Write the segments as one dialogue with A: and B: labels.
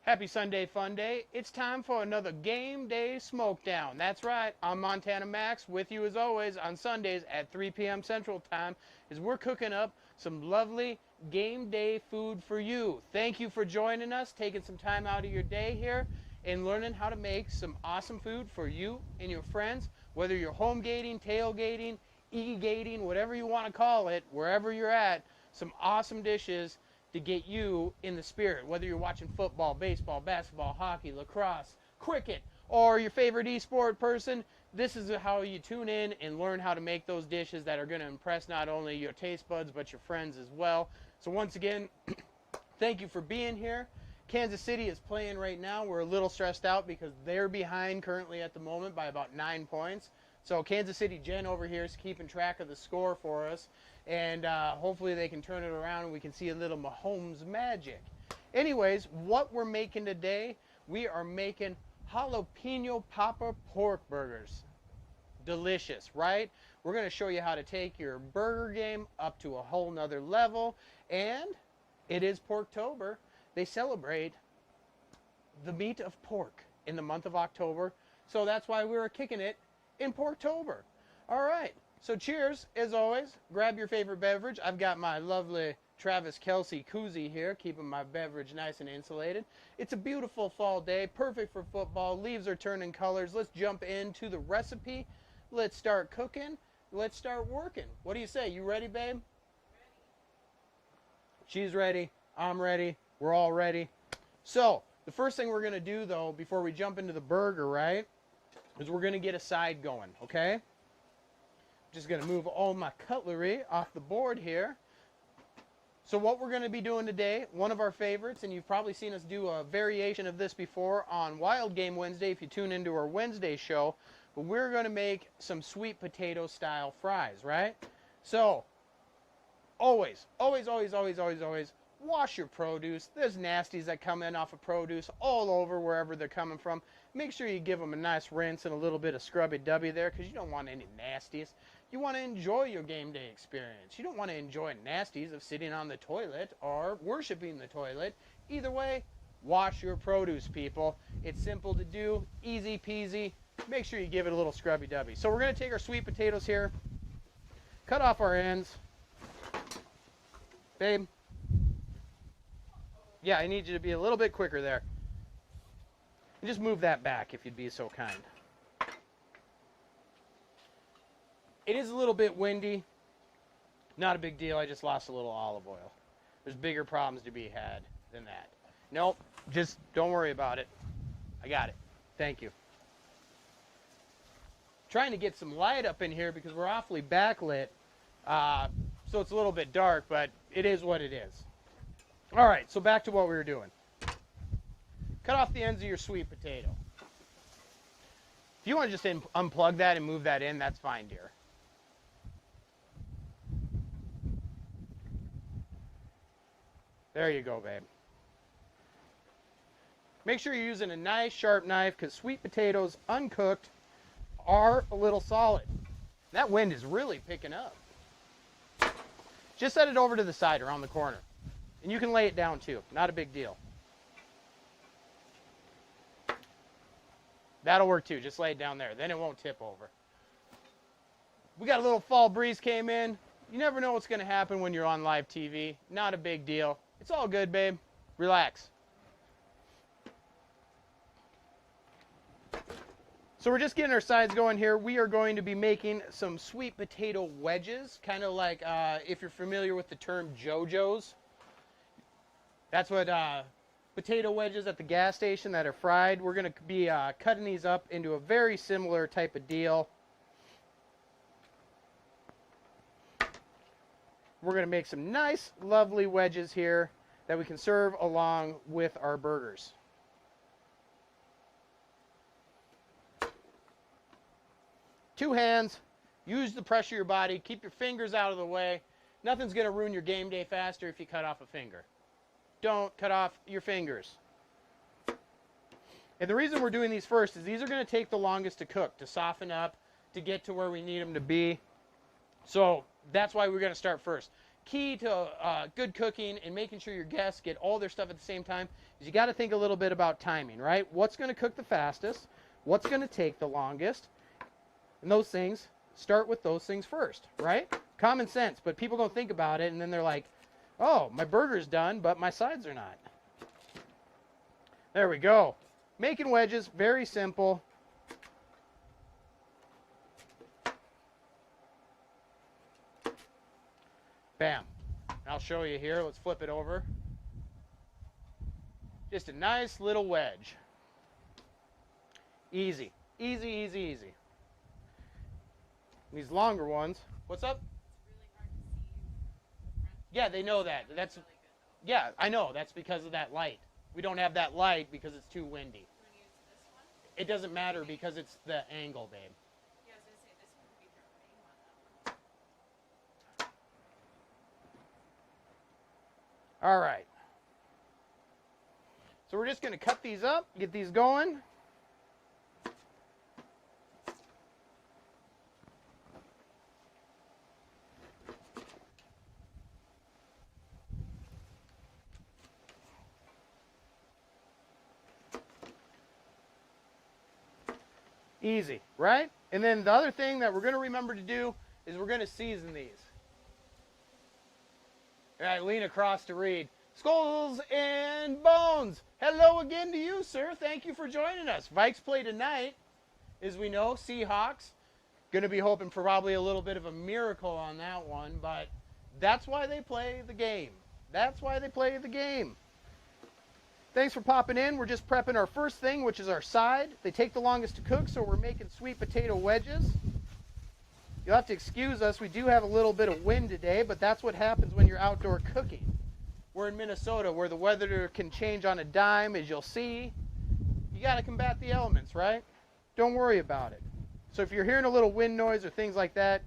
A: Happy Sunday fun day. It's time for another Game Day Smokedown. That's right, I'm Montana Max with you as always on Sundays at 3 p.m. Central Time as we're cooking up some lovely game day food for you. Thank you for joining us, taking some time out of your day here and learning how to make some awesome food for you and your friends, whether you're home gating, tailgating, e-gating, whatever you want to call it, wherever you're at, some awesome dishes to get you in the spirit, whether you're watching football, baseball, basketball, hockey, lacrosse, cricket, or your favorite e-sport person. This is how you tune in and learn how to make those dishes that are going to impress not only your taste buds but your friends as well. So once again, thank you for being here. Kansas City is playing right now. We're a little stressed out because they're behind currently at the moment by about 9 points. So Kansas City Jen over here is keeping track of the score for us. And hopefully they can turn it around and we can see a little Mahomes magic. Anyways, what we're making today, we are making jalapeno popper pork burgers. Delicious, right? We're going to show you how to take your burger game up to a whole nother level. And it is Porktober. They celebrate the meat of pork in the month of October. So that's why we were kicking it in Porktober. All right. So cheers, as always. Grab your favorite beverage. I've got my lovely Travis Kelce koozie here, keeping my beverage nice and insulated. It's a beautiful fall day, perfect for football. Leaves are turning colors. Let's jump into the recipe. Let's start cooking. Let's start working. What do you say? You ready, babe? Ready. She's ready. I'm ready. We're all ready. So the first thing we're going to do, though, before we jump into the burger, right, is we're going to get a side going, okay? Just going to move all my cutlery off the board here. So what we're going to be doing today, one of our favorites, and you've probably seen us do a variation of this before on Wild Game Wednesday if you tune into our Wednesday show, but we're going to make some sweet potato style fries, right? So always wash your produce. There's nasties that come in off of produce all over wherever they're coming from. Make sure you give them a nice rinse and a little bit of scrubby-dubby there because you don't want any nasties. You want to enjoy your game day experience. You don't want to enjoy nasties of sitting on the toilet or worshiping the toilet. Either way, wash your produce, people. It's simple to do, easy peasy. Make sure you give it a little scrubby-dubby. So we're going to take our sweet potatoes here, cut off our ends. Babe. Yeah, I need you to be a little bit quicker there. And just move that back if you'd be so kind. It is a little bit windy. Not a big deal. I just lost a little olive oil. There's bigger problems to be had than that. Nope, just don't worry about it. I got it. Thank you. Trying to get some light up in here because we're awfully backlit. So it's a little bit dark, but it is what it is. All right, so back to what we were doing. Cut off the ends of your sweet potato. If you want to just unplug that and move that in, that's fine, dear. There you go, babe. Make sure you're using a nice sharp knife because sweet potatoes, uncooked, are a little solid. That wind is really picking up. Just set it over to the side around the corner. And you can lay it down too. Not a big deal. That'll work too. Just lay it down there. Then it won't tip over. We got a little fall breeze came in. You never know what's going to happen when you're on live TV. Not a big deal. It's all good, babe. Relax. So we're just getting our sides going here. We are going to be making some sweet potato wedges. Kind of like if you're familiar with the term JoJo's. That's what potato wedges at the gas station that are fried. We're going to be cutting these up into a very similar type of deal. We're going to make some nice, lovely wedges here that we can serve along with our burgers. Two hands, use the pressure of your body, keep your fingers out of the way. Nothing's going to ruin your game day faster if you cut off a finger. Don't cut off your fingers. And the reason we're doing these first is these are going to take the longest to cook, to soften up, to get to where we need them to be. So that's why we're going to start first. key to good cooking and making sure your guests get all their stuff at the same time is you got to think a little bit about timing, right? What's going to cook the fastest? What's going to take the longest? And those things, start with those things first, right? Common sense, but people don't think about it, and then they're like, oh, my burger's done, but my sides are not. There we go. Making wedges, very simple. Bam. I'll show you here. Let's flip it over. Just a nice little wedge. Easy. Easy, easy, easy. These longer ones. What's up?
B: It's really hard to see the front.
A: Yeah, they know that. That's
B: really good.
A: yeah, I know. That's because of that light. We don't have that light because it's too windy.
B: You want to use this one?
A: It doesn't matter because it's the angle, babe.
B: Yeah, I was going to say this one would be your main one, that one.
A: All right. So we're just going to cut these up, get these going. Easy, right? And then the other thing that we're going to remember to do is we're going to season these. All right, lean across to read. Skulls and Bones. Hello again to you, sir. Thank you for joining us. Vikes play tonight, as we know. Seahawks. Going to be hoping for probably a little bit of a miracle on that one, but that's why they play the game. That's why they play the game. Thanks for popping in. We're just prepping our first thing, which is our side. They take the longest to cook, so we're making sweet potato wedges. You'll have to excuse us. We do have a little bit of wind today, but that's what happens when you're outdoor cooking. We're in Minnesota, where the weather can change on a dime, as you'll see. You got to combat the elements, right? Don't worry about it. So if you're hearing a little wind noise or things like that,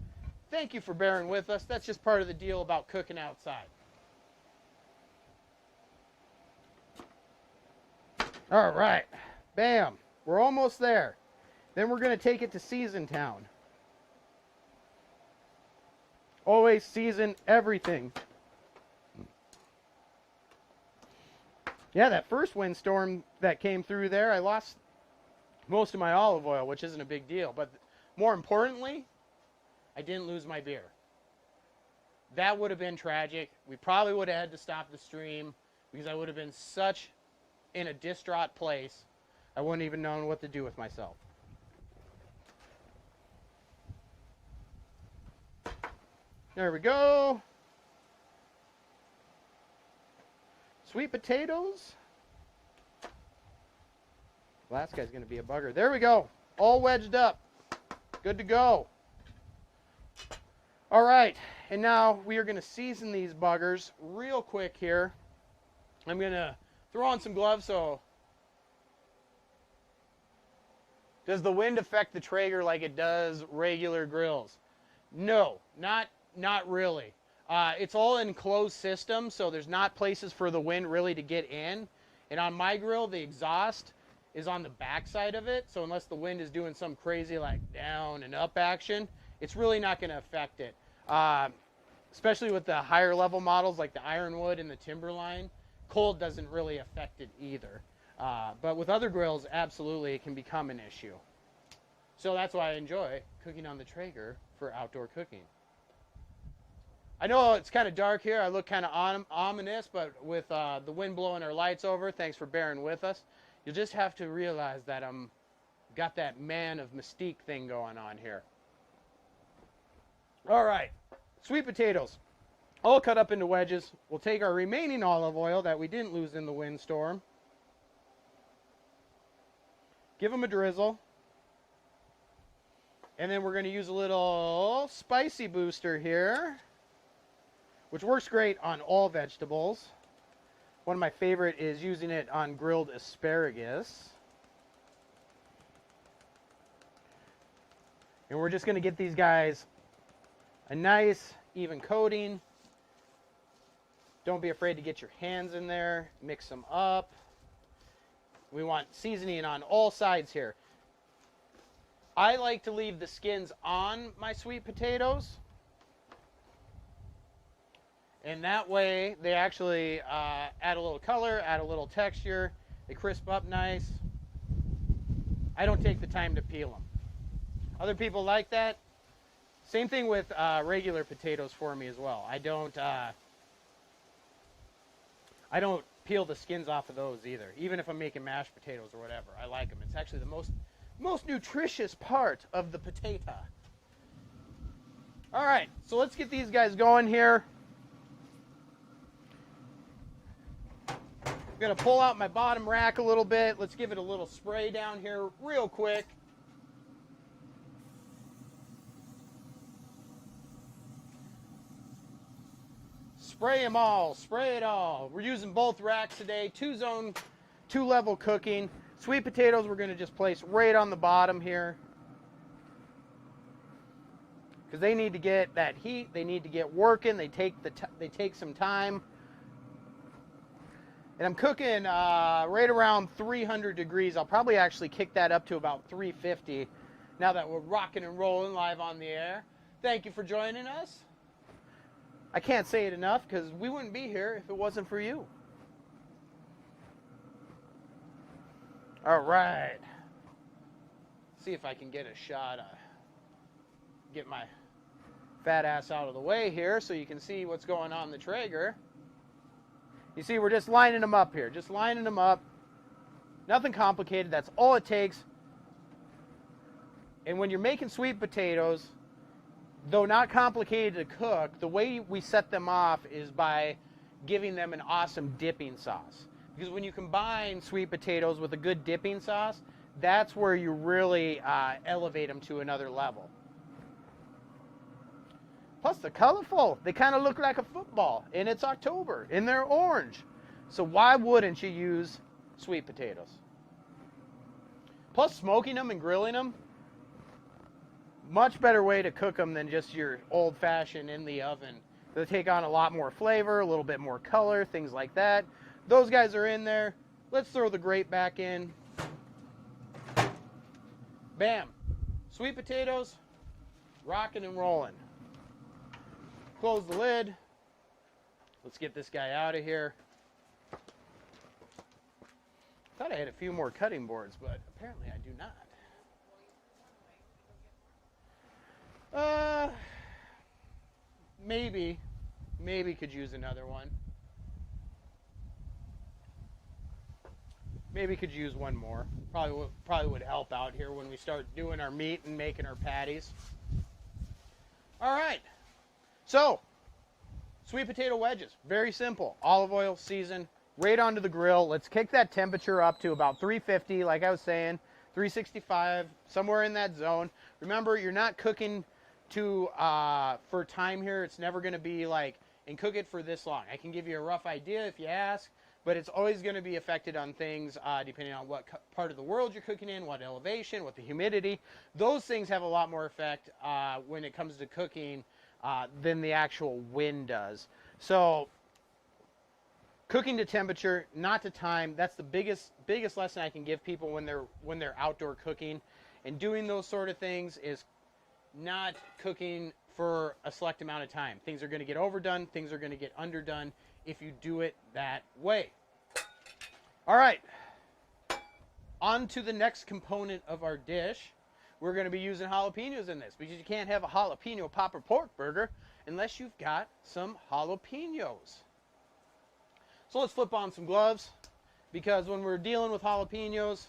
A: thank you for bearing with us. That's just part of the deal about cooking outside. All right, bam, we're almost there. Then we're going to take it to Season Town. Always season everything. Yeah, that first windstorm that came through there, I lost most of my olive oil, which isn't a big deal. But more importantly, I didn't lose my beer. That would have been tragic. We probably would have had to stop the stream because I would have been such in a distraught place, I wouldn't even known what to do with myself. There we go. Sweet potatoes. Last guy's going to be a bugger. There we go. All wedged up. Good to go. All right. And now we are going to season these buggers real quick here. I'm going to throw on some gloves. So, does the wind affect the Traeger like it does regular grills? No, not really. It's all enclosed system, so there's not places for the wind really to get in. And on my grill, the exhaust is on the back side of it. So unless the wind is doing some crazy like down and up action, it's really not going to affect it. Especially with the higher level models like the Ironwood and the Timberline. Cold doesn't really affect it either. But with other grills, absolutely, it can become an issue. So that's why I enjoy cooking on the Traeger for outdoor cooking. I know it's kind of dark here. I look kind of ominous, but with the wind blowing our lights over, thanks for bearing with us. You'll just have to realize that I'm got that man of mystique thing going on here. All right, sweet potatoes. All cut up into wedges. We'll take our remaining olive oil that we didn't lose in the windstorm. Give them a drizzle. And then we're going to use a little spicy booster here, which works great on all vegetables. One of my favorite is using it on grilled asparagus. And we're just going to get these guys a nice even coating. Don't be afraid to get your hands in there. Mix them up. We want seasoning on all sides here. I like to leave the skins on my sweet potatoes. And that way, they actually add a little color, add a little texture. They crisp up nice. I don't take the time to peel them. Other people like that. Same thing with regular potatoes for me as well. I don't peel the skins off of those either. Even if I'm making mashed potatoes or whatever, I like them. It's actually the most nutritious part of the potato. All right, so let's get these guys going here. I'm gonna pull out my bottom rack a little bit. Let's give it a little spray down here real quick. Spray them all, spray it all. We're using both racks today, 2-zone, 2-level cooking. Sweet potatoes we're gonna just place right on the bottom here, because they need to get that heat, they need to get working, they take some time. And I'm cooking right around 300 degrees. I'll probably actually kick that up to about 350 now that we're rocking and rolling live on the air. Thank you for joining us. I can't say it enough because we wouldn't be here if it wasn't for you. All right. See if I can get a shot. Get my fat ass out of the way here so you can see what's going on in the Traeger. You see, we're just lining them up here. Just lining them up. Nothing complicated. That's all it takes. And when you're making sweet potatoes, though not complicated to cook, the way we set them off is by giving them an awesome dipping sauce. Because when you combine sweet potatoes with a good dipping sauce, that's where you really elevate them to another level. Plus, they're colorful. They kind of look like a football, and it's October, and they're orange. So why wouldn't you use sweet potatoes? Plus, smoking them and grilling them, much better way to cook them than just your old-fashioned in the oven. They take on a lot more flavor, a little bit more color, things like that. Those guys are in there. Let's throw the grate back in. Bam. Sweet potatoes, rocking and rolling. Close the lid. Let's get this guy out of here. Thought I had a few more cutting boards, but apparently I do not. Maybe could use another one. Maybe could use one more. Probably would help out here when we start doing our meat and making our patties. All right. So, sweet potato wedges, very simple. Olive oil, season, right onto the grill. Let's kick that temperature up to about 350, like I was saying, 365, somewhere in that zone. Remember, you're not cooking for time here. It's never going to be like, and cook it for this long. I can give you a rough idea if you ask, but it's always going to be affected on things depending on what part of the world you're cooking in, what elevation, what the humidity. Those things have a lot more effect when it comes to cooking than the actual wind does. So cooking to temperature, not to time. That's the biggest lesson I can give people when they're outdoor cooking and doing those sort of things is not cooking for a select amount of time. Things are going to get overdone, things are going to get underdone if you do it that way. All right. On to the next component of our dish. We're going to be using jalapenos in this because you can't have a jalapeno popper pork burger unless you've got some jalapenos. So let's flip on some gloves because when we're dealing with jalapenos,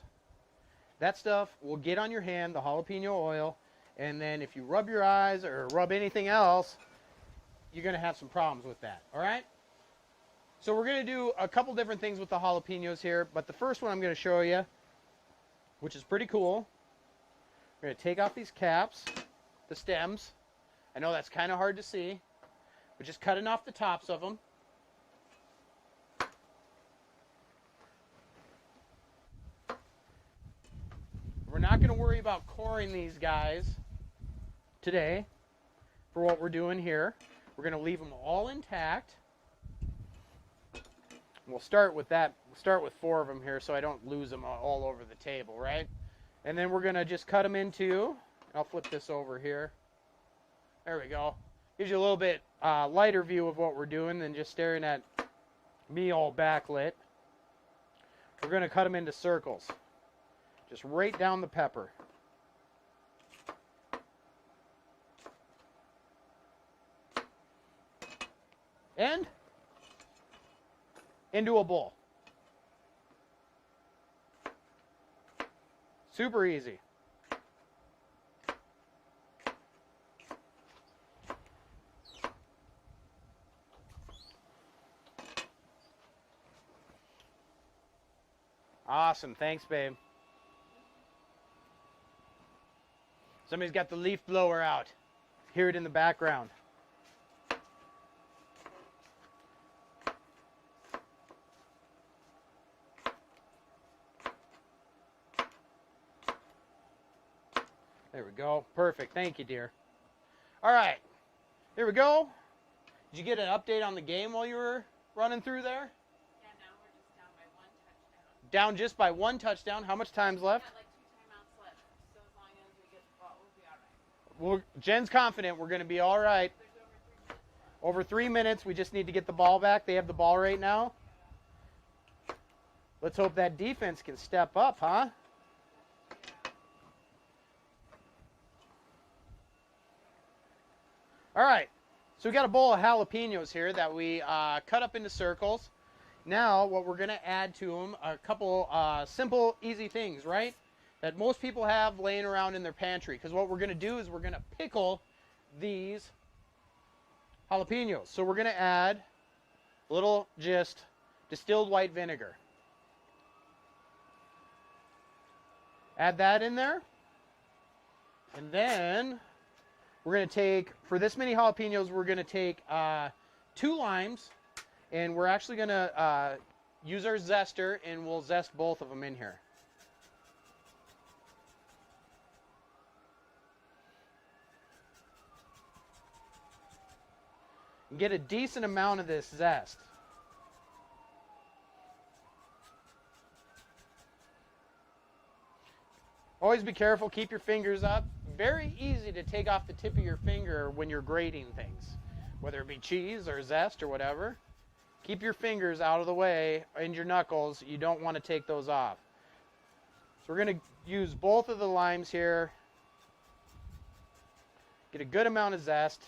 A: that stuff will get on your hand, the jalapeno oil, and then if you rub your eyes or rub anything else, you're going to have some problems with that, all right? So we're going to do a couple different things with the jalapenos here, but the first one I'm going to show you, which is pretty cool. We're going to take off these caps, the stems. I know that's kind of hard to see, but just cutting off the tops of them. We're not going to worry about coring these guys today for what we're doing here. We're going to leave them all intact. We'll start with that. We'll start with 4 of them here so I don't lose them all over the table, right? And then we're going to just cut them into, I'll flip this over here. There we go. Gives you a little bit lighter view of what we're doing than just staring at me all backlit. We're going to cut them into circles. Just right down the pepper. And into a bowl. Super easy. Awesome. Thanks, babe. Somebody's got the leaf blower out. Hear it in the background. There we go. Perfect. Thank you, dear. All right. Here we go. Did you get an update on the game while you were running through there?
B: Yeah, now we're just down by 1 touchdown.
A: Down just by 1 touchdown. How much time's left?
B: Got like 2 timeouts left. So as long as we get the ball, we'll be all right.
A: Well, Jen's confident we're going to be all right.
B: There's over 3 minutes left.
A: Over 3 minutes. We just need to get the ball back. They have the ball right now. Let's hope that defense can step up, huh? All right, so we got a bowl of jalapenos here that we cut up into circles. Now, what we're going to add to them are a couple simple, easy things, right? That most people have laying around in their pantry. Because what we're going to do is we're going to pickle these jalapenos. So we're going to add a little just distilled white vinegar. Add that in there. And then we're going to take, for this many jalapenos, we're going to take 2 limes, and we're actually going to use our zester, and we'll zest both of them in here. And get a decent amount of this zest. Always be careful, keep your fingers up. Very easy to take off the tip of your finger when you're grating things, whether it be cheese or zest or whatever. Keep your fingers out of the way and your knuckles. You don't want to take those off. So we're going to use both of the limes here. Get a good amount of zest.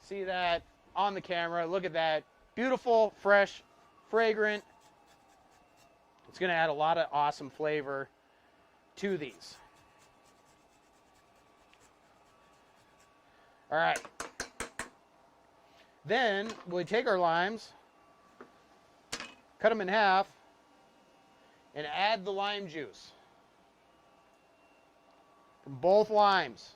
A: See that on the camera. Look at that. Beautiful, fresh, fragrant. It's going to add a lot of awesome flavor to these. All right. Then we take our limes, cut them in half, and add the lime juice from both limes.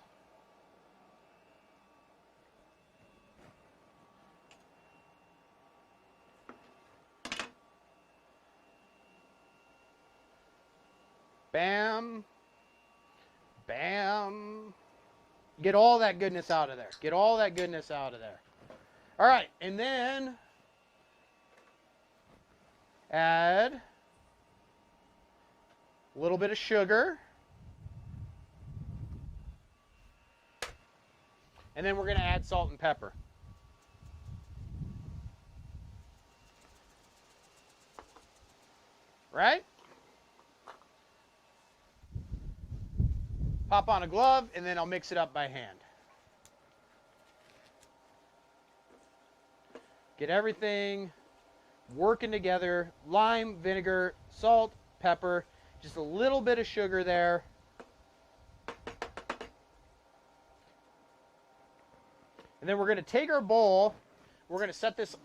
A: Bam. Bam. Get all that goodness out of there. Get all that goodness out of there. All right, and then add a little bit of sugar. And then we're going to add salt and pepper. Right? Pop on a glove, and then I'll mix it up by hand. Get everything working together. Lime, vinegar, salt, pepper, just a little bit of sugar there. And then we're going to take our bowl, we're going to set this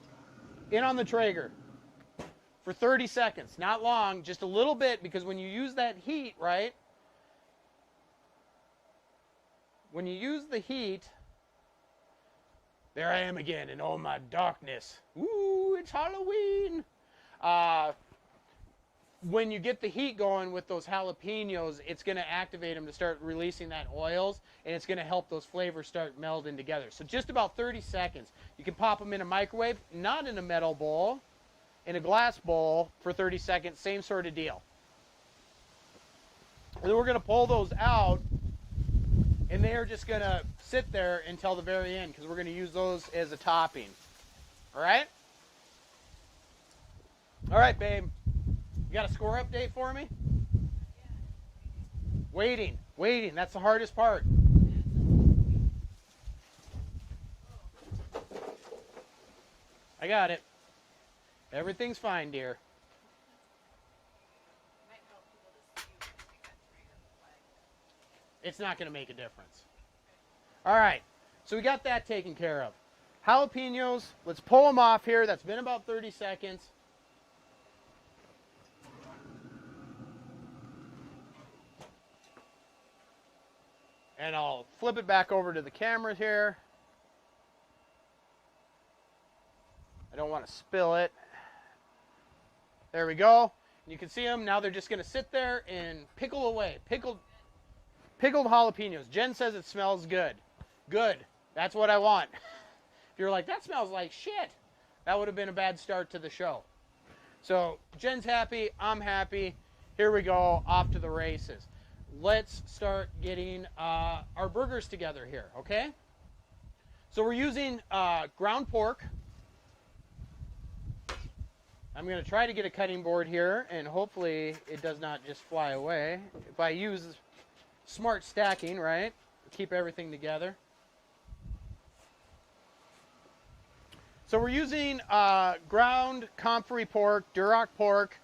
A: in on the Traeger for 30 seconds. Not long, just a little bit, because when you use that heat, right? When you use the heat, there I am again in all my darkness. Ooh, it's Halloween. When you get the heat going with those jalapenos, it's going to activate them to start releasing that oils, and it's going to help those flavors start melding together. So just about 30 seconds. You can pop them in a microwave, not in a metal bowl, in a glass bowl for 30 seconds, same sort of deal. And then we're going to pull those out. And they are just going to sit there until the very end because we're going to use those as a topping. All right? All right, babe. You got a score update for me? Waiting. That's the hardest part. I got it. Everything's fine, dear. It's not going to make a difference. All right. So we got that taken care of. Jalapenos, let's pull them off here. That's been about 30 seconds. And I'll flip it back over to the camera here. I don't want to spill it. There we go. You can see them. Now they're just going to sit there and pickle away. Pickled jalapenos. Jen says it smells good. Good. That's what I want. If you're like, that smells like shit, that would have been a bad start to the show. So Jen's happy. I'm happy. Here we go. Off to the races. Let's start getting our burgers together here, okay? So we're using ground pork. I'm going to try to get a cutting board here, and hopefully it does not just fly away. If I use smart stacking, right, keep everything together. So we're using ground comfrey pork, Duroc pork.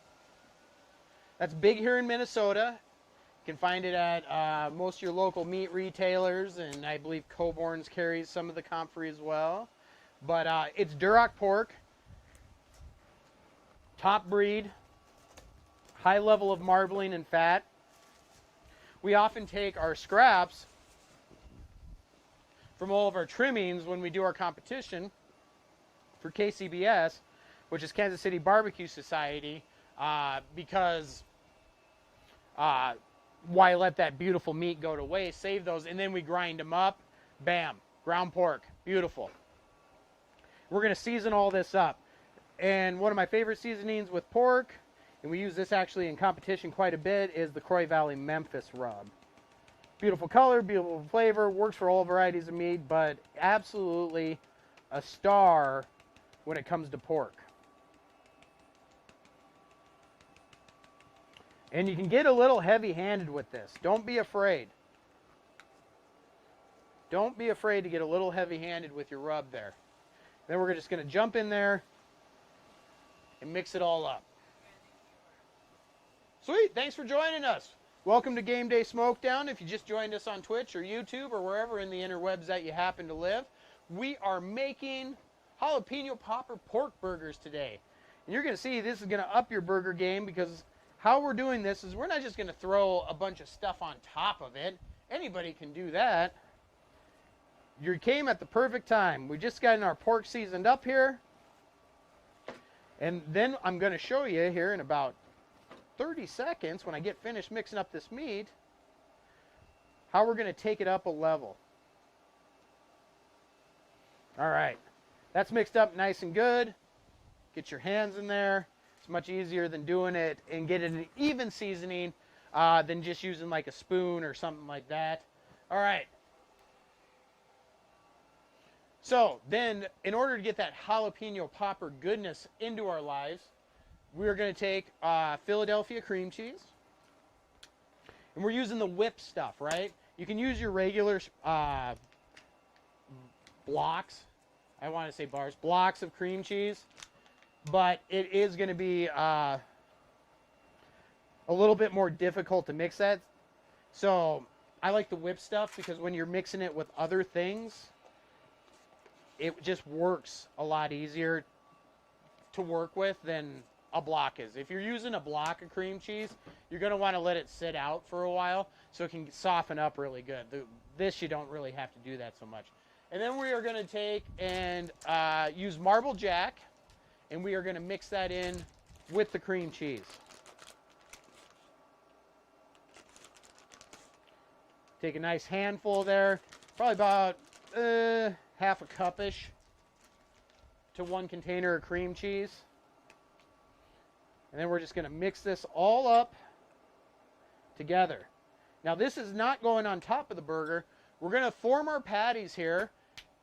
A: That's big here in Minnesota. You can find it at most of your local meat retailers, and I believe Coburn's carries some of the comfrey as well. But it's Duroc pork. Top breed, high level of marbling and fat. We often take our scraps from all of our trimmings when we do our competition for KCBS, which is Kansas City Barbecue Society, because why let that beautiful meat go to waste? Save those, and then we grind them up. Bam, ground pork, beautiful. We're going to season all this up. And one of my favorite seasonings with pork, and we use this actually in competition quite a bit, is the Kroy Valley Memphis rub. Beautiful color, beautiful flavor, works for all varieties of meat, but absolutely a star when it comes to pork. And you can get a little heavy-handed with this. Don't be afraid. Don't be afraid to get a little heavy-handed with your rub there. Then we're just going to jump in there and mix it all up. Sweet, thanks for joining us. Welcome to Game Day Smokedown. If you just joined us on Twitch or YouTube or wherever in the interwebs that you happen to live, we are making jalapeno popper pork burgers today. And you're going to see this is going to up your burger game, because how we're doing this is we're not just going to throw a bunch of stuff on top of it. Anybody can do that. You came at the perfect time. We just got our pork seasoned up here. And then I'm going to show you here in about 30 seconds, when I get finished mixing up this meat, how we're going to take it up a level. All right. That's mixed up nice and good. Get your hands in there. It's much easier than doing it and getting an even seasoning than just using like a spoon or something like that. All right. So then, in order to get that jalapeno popper goodness into our lives, we're going to take Philadelphia cream cheese. And we're using the whip stuff, right? You can use your regular blocks. I want to say bars. Blocks of cream cheese. But it is going to be a little bit more difficult to mix that. So I like the whip stuff, because when you're mixing it with other things, it just works a lot easier to work with than a block is. If you're using a block of cream cheese, you're going to want to let it sit out for a while so it can soften up really good. This, you don't really have to do that so much. And then we are going to take and use Marble Jack, and we are going to mix that in with the cream cheese. Take a nice handful there, probably about half a cup-ish to one container of cream cheese. And then we're just going to mix this all up together. Now, this is not going on top of the burger. We're going to form our patties here,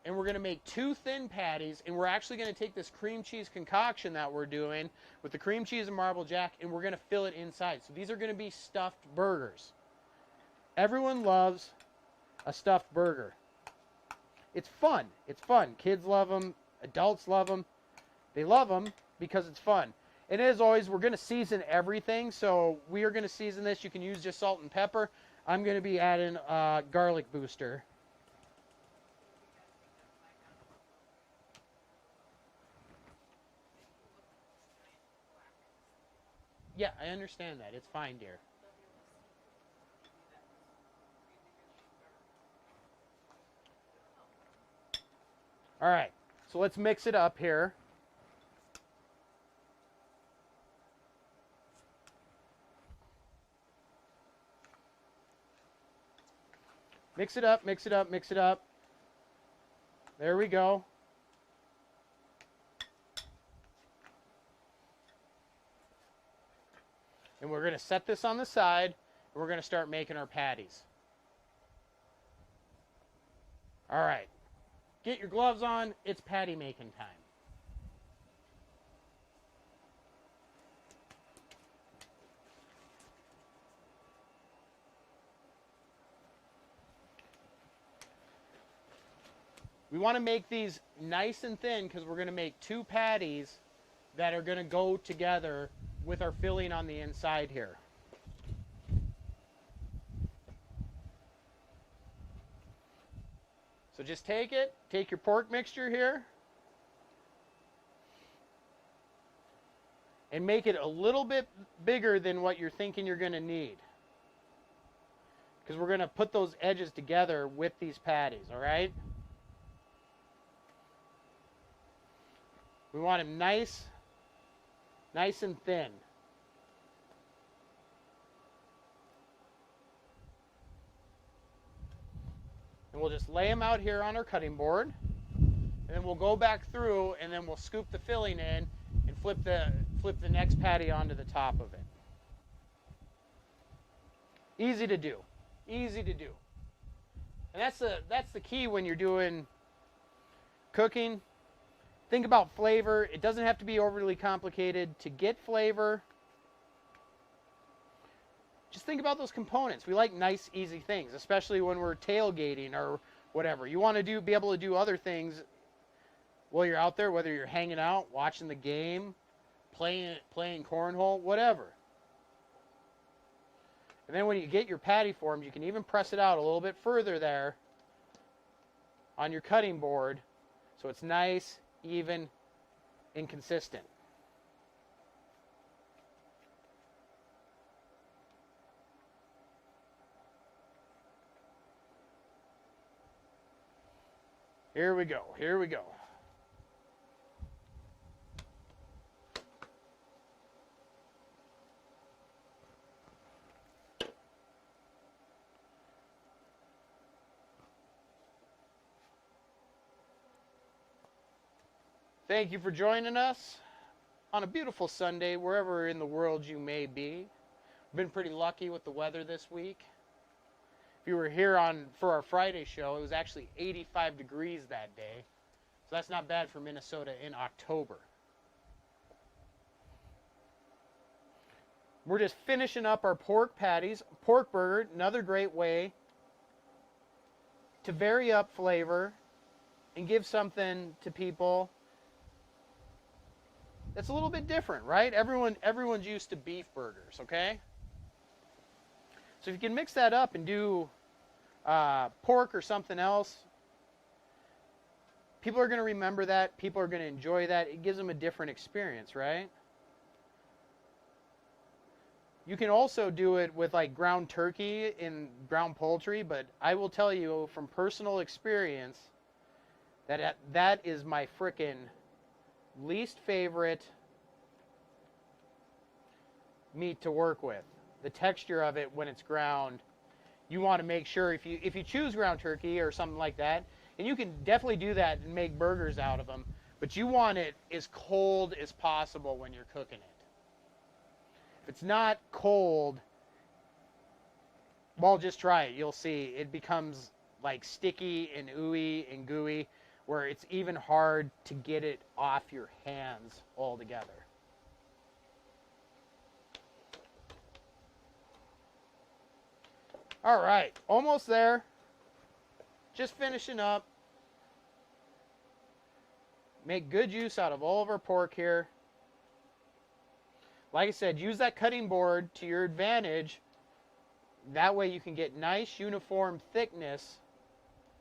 A: and we're going to make 2 thin patties, and we're actually going to take this cream cheese concoction that we're doing with the cream cheese and Marble Jack, and we're going to fill it inside. So these are going to be stuffed burgers. Everyone loves a stuffed burger. It's fun. It's fun. Kids love them. Adults love them. They love them because it's fun. And as always, we're going to season everything. So we are going to season this. You can use just salt and pepper. I'm going to be adding garlic booster. Yeah, I understand that. It's fine, dear. All right, so let's mix it up here. Mix it up, mix it up, mix it up. There we go. And we're going to set this on the side, and we're going to start making our patties. All right. Get your gloves on. It's patty making time. We want to make these nice and thin because we're going to make 2 patties that are going to go together with our filling on the inside here. So just take your pork mixture here, and make it a little bit bigger than what you're thinking you're going to need. Because we're going to put those edges together with these patties, all right? We want them nice and thin. And we'll just lay them out here on our cutting board. And then we'll go back through, and then we'll scoop the filling in and flip the next patty onto the top of it. Easy to do. Easy to do. And that's the key when you're doing cooking. Think about flavor. It doesn't have to be overly complicated to get flavor. Just think about those components. We like nice, easy things, especially when we're tailgating or whatever. You want to be able to do other things while you're out there, whether you're hanging out, watching the game, playing cornhole, whatever. And then when you get your patty formed, you can even press it out a little bit further there on your cutting board so it's nice, even, and consistent. Here we go. Here we go. Thank you for joining us on a beautiful Sunday, wherever in the world you may be. We've been pretty lucky with the weather this week. If you were here for our Friday show, it was actually 85 degrees that day. So that's not bad for Minnesota in October. We're just finishing up our pork patties. Pork burger, another great way to vary up flavor and give something to people that's a little bit different, right? Everyone's used to beef burgers, okay? So if you can mix that up and do pork or something else, people are going to remember that. People are going to enjoy that. It gives them a different experience, right? You can also do it with like ground turkey and ground poultry, but I will tell you from personal experience that is my frickin' least favorite meat to work with. The texture of it when it's ground, you want to make sure if you choose ground turkey or something like that, and you can definitely do that and make burgers out of them, but you want it as cold as possible when you're cooking it. If it's not cold, well, just try it. You'll see it becomes like sticky and ooey and gooey, where it's even hard to get it off your hands altogether. All right, almost there. Just finishing up. Make good use out of all of our pork here. Like I said, use that cutting board to your advantage. That way you can get nice uniform thickness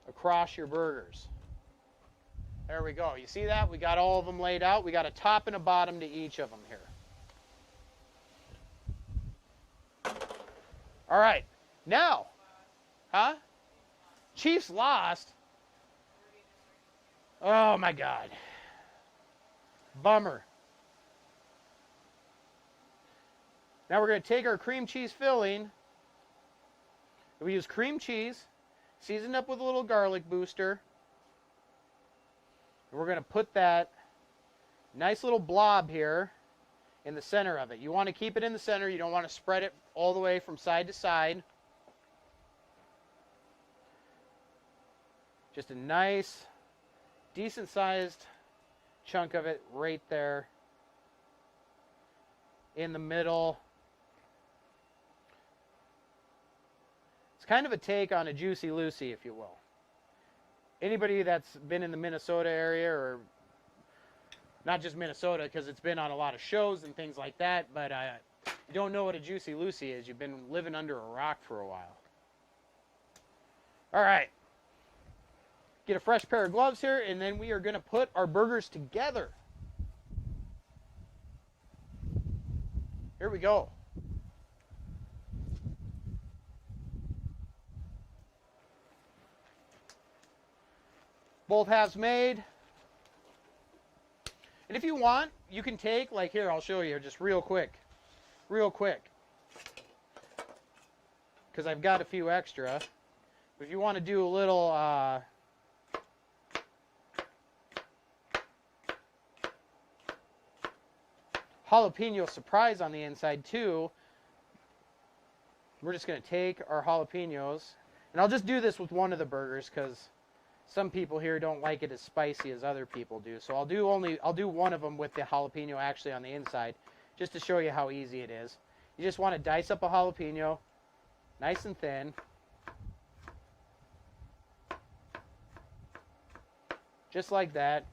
A: across your burgers. There we go. You see that? We got all of them laid out. We got a top and a bottom to each of them here. All right. Now, huh? Chiefs lost. Oh my God. Bummer. Now we're going to take our cream cheese filling. We use cream cheese, seasoned up with a little garlic booster. And we're going to put that nice little blob here in the center of it. You want to keep it in the center. You don't want to spread it all the way from side to side. Just a nice, decent sized chunk of it right there in the middle. It's kind of a take on a Juicy Lucy, if you will. Anybody that's been in the Minnesota area, or not just Minnesota, because it's been on a lot of shows and things like that, but you don't know what a Juicy Lucy is. You've been living under a rock for a while. All right. Get a fresh pair of gloves here, and then we are going to put our burgers together. Here we go. Both halves made. And if you want, you can take, like here, I'll show you just real quick. Because I've got a few extra. But if you want to do a little jalapeno surprise on the inside too, we're just going to take our jalapenos. And I'll just do this with one of the burgers because some people here don't like it as spicy as other people do. So I'll do one of them with the jalapeno actually on the inside, just to show you how easy it is. You just want to dice up a jalapeno, nice and thin. Just like that.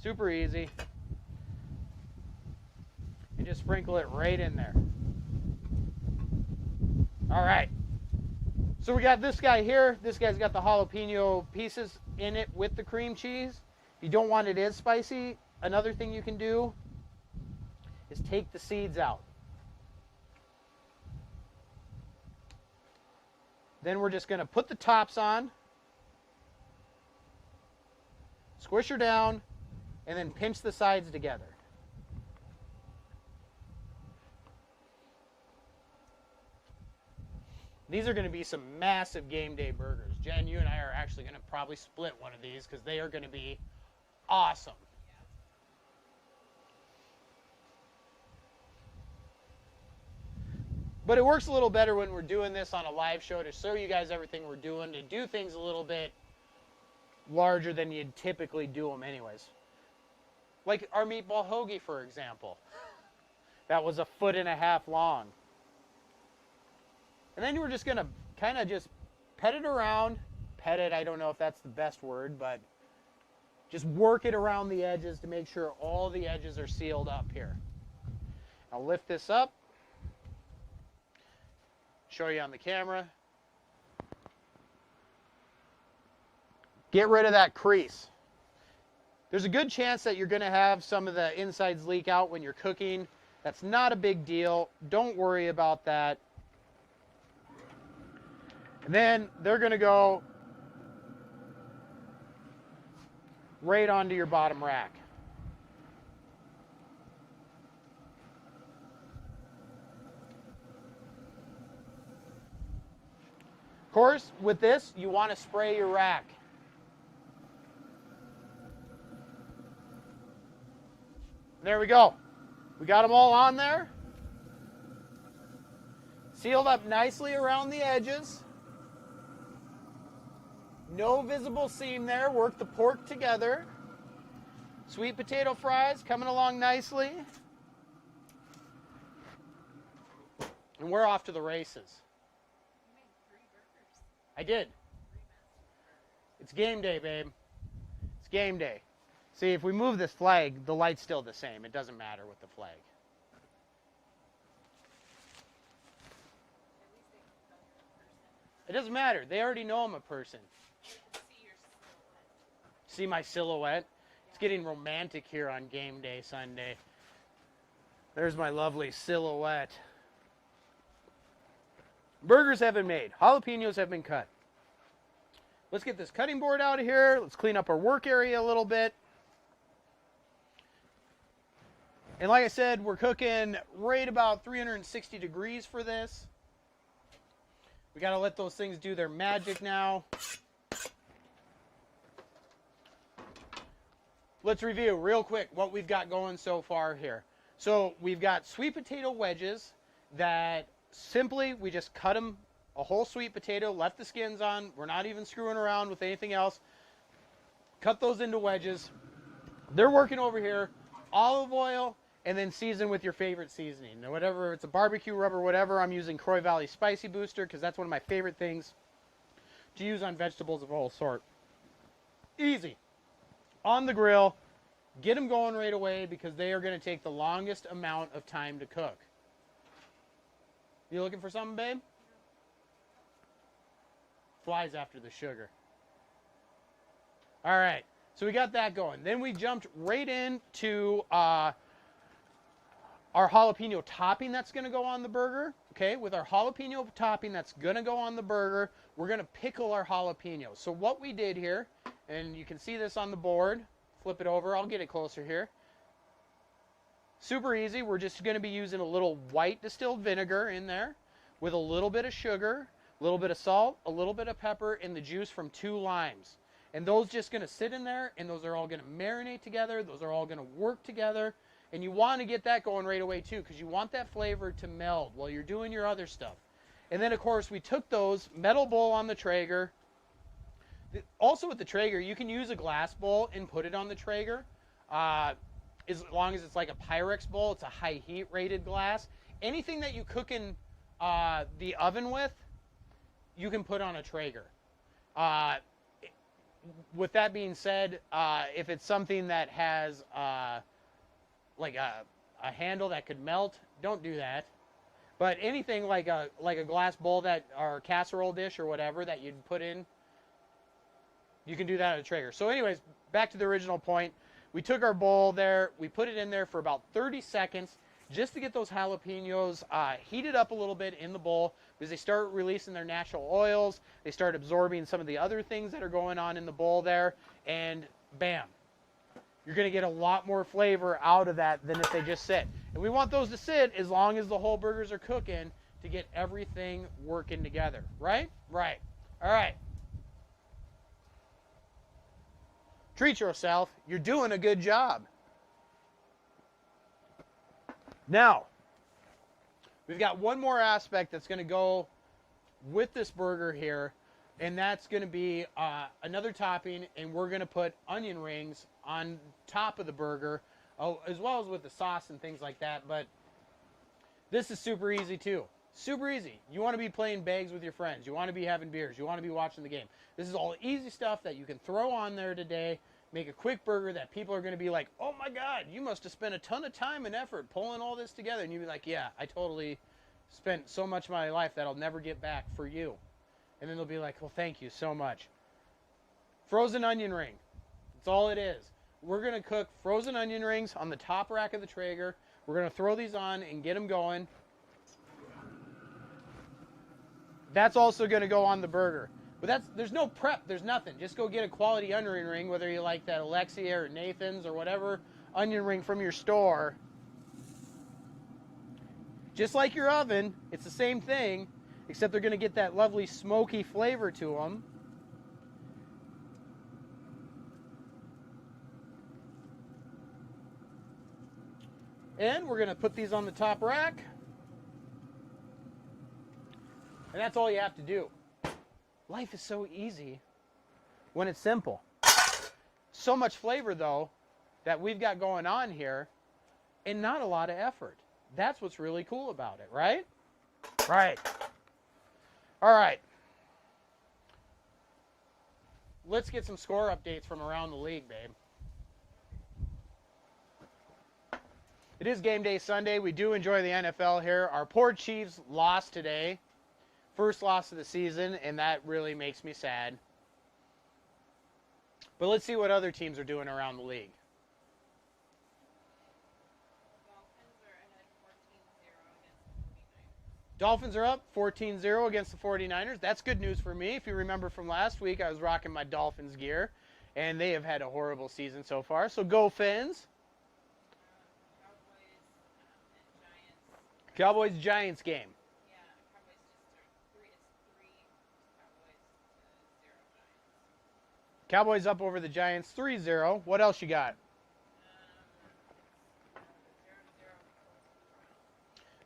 A: Super easy. And just sprinkle it right in there. All right. So we got this guy here. This guy's got the jalapeno pieces in it with the cream cheese. If you don't want it as spicy, another thing you can do is take the seeds out. Then we're just going to put the tops on, squish her down, and then pinch the sides together. These are going to be some massive game day burgers. Jen, you and I are actually going to probably split one of these because they are going to be awesome. But it works a little better when we're doing this on a live show to show you guys everything we're doing, to do things a little bit larger than you'd typically do them anyways. Like our meatball hoagie, for example. That was 1.5 foot long. And then we're just going to kind of just pet it around. Pet it, I don't know if that's the best word, but just work it around the edges to make sure all the edges are sealed up here. I'll lift this up. Show you on the camera. Get rid of that crease. There's a good chance that you're going to have some of the insides leak out when you're cooking. That's not a big deal. Don't worry about that. And then they're going to go right onto your bottom rack. Of course, with this, you want to spray your rack. There we go. We got them all on there. Sealed up nicely around the edges. No visible seam there. Work the pork together. Sweet potato fries coming along nicely. And we're off to the races.
B: You made 3 burgers.
A: I did.
B: 3 massive burgers.
A: It's game day, babe. It's game day. See, if we move this flag, the light's still the same. It doesn't matter with the flag.
B: At least they can tell you're a person.
A: It doesn't matter. They already know I'm a person.
B: They can see your silhouette.
A: See my silhouette? It's getting romantic here on game day Sunday. There's my lovely silhouette. Burgers have been made. Jalapenos have been cut. Let's get this cutting board out of here. Let's clean up our work area a little bit. And like I said, we're cooking right about 360 degrees for this. We got to let those things do their magic now. Let's review real quick what we've got going so far here. So we've got sweet potato wedges that simply we just cut them a whole sweet potato, left the skins on. We're not even screwing around with anything else. Cut those into wedges. They're working over here. Olive oil, and then season with your favorite seasoning. Now, whatever, it's a barbecue rub or whatever, I'm using Kroy Valley Spicy Booster because that's one of my favorite things to use on vegetables of all sort. Easy. On the grill, get them going right away because they are going to take the longest amount of time to cook. You looking for something, babe? Flies after the sugar. All right, so we got that going. Then we jumped right into our jalapeno topping that's going to go on the burger. Okay, with our jalapeno topping that's going to go on the burger, we're going to pickle our jalapenos. So what we did here, and you can see this on the board. Flip it over. I'll get it closer here. Super easy. We're just going to be using a little white distilled vinegar in there with a little bit of sugar, a little bit of salt, a little bit of pepper, and the juice from 2 limes. And those just going to sit in there, and those are all going to marinate together. Those are all going to work together. And you want to get that going right away too because you want that flavor to meld while you're doing your other stuff. And then, of course, we took those, metal bowl on the Traeger. Also with the Traeger, you can use a glass bowl and put it on the Traeger. As long as it's like a Pyrex bowl, it's a high heat rated glass. Anything that you cook in the oven with, you can put on a Traeger. With that being said, if it's something that has like a handle that could melt, don't do that. But anything like a glass bowl that or casserole dish or whatever that you'd put in, you can do that on a Traeger. So anyways, back to the original point. We took our bowl there, we put it in there for about 30 seconds just to get those jalapenos heated up a little bit in the bowl because they start releasing their natural oils. They start absorbing some of the other things that are going on in the bowl there, and bam. You're going to get a lot more flavor out of that than if they just sit. And we want those to sit as long as the whole burgers are cooking to get everything working together. Right? Right. All right. Treat yourself. You're doing a good job. Now, we've got one more aspect that's going to go with this burger here, and that's going to be another topping, and we're going to put onion rings on top of the burger, as well as with the sauce and things like that. But this is super easy too. Super easy. You want to be playing bags with your friends. You want to be having beers. You want to be watching the game. This is all easy stuff that you can throw on there today. Make a quick burger that people are going to be like, oh my God, you must have spent a ton of time and effort pulling all this together. And you'd be like, yeah, I totally spent so much of my life that I'll never get back for you. And then they'll be like, well, thank you so much. Frozen onion ring. That's all it is. We're going to cook frozen onion rings on the top rack of the Traeger. We're going to throw these on and get them going. That's also going to go on the burger. But there's no prep. There's nothing. Just go get a quality onion ring, whether you like that Alexia or Nathan's or whatever onion ring from your store. Just like your oven, it's the same thing, except they're going to get that lovely smoky flavor to them. And we're going to put these on the top rack. And that's all you have to do. Life is so easy when it's simple. So much flavor, though, that we've got going on here, and not a lot of effort. That's what's really cool about it, right? Right. All right. Let's get some score updates from around the league, babe. It is game day Sunday. We do enjoy the NFL here. Our poor Chiefs lost today. First loss of the season, and that really makes me sad. But let's see what other teams are doing around the league. Dolphins are up 14-0 against the 49ers. That's good news for me. If you remember from last week, I was rocking my Dolphins gear, and they have had a horrible season so far. So go Fins. Cowboys-Giants game.
B: Yeah, Cowboys just are three Cowboys to 0 Giants.
A: Cowboys up over the Giants 3-0. What else you got?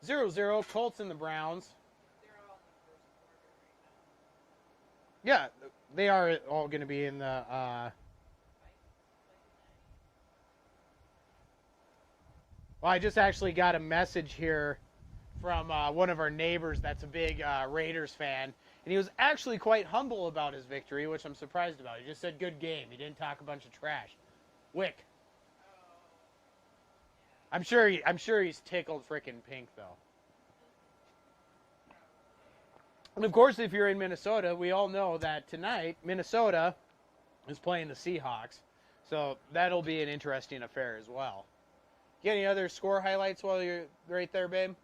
A: 0-0, Colts and the Browns.
B: They're all in the first quarter right now.
A: Yeah, they are all going to be in the... Well, I just actually got a message here from one of our neighbors that's a big Raiders fan. And he was actually quite humble about his victory, which I'm surprised about. He just said, good game. He didn't talk a bunch of trash. Wick. I'm sure he's tickled freaking pink, though. And, of course, if you're in Minnesota, we all know that tonight Minnesota is playing the Seahawks. So that'll be an interesting affair as well. You got any other score highlights while you're right there, babe?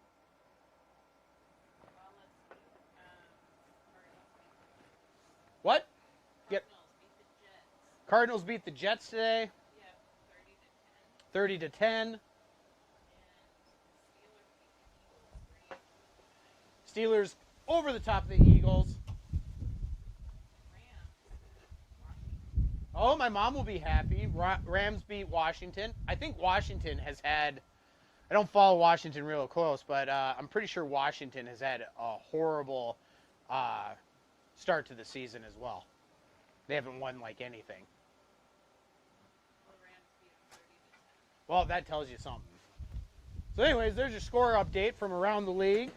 A: What? Cardinals beat the Jets today.
B: Yeah,
A: 30-10. Steelers over the top of the Eagles. Oh, my mom will be happy. Rams beat Washington. I think Washington has had... I don't follow Washington real close, but I'm pretty sure Washington has had a horrible start to the season as well. They haven't won like anything. Well, that tells you something. So anyways, there's your score update from around the league.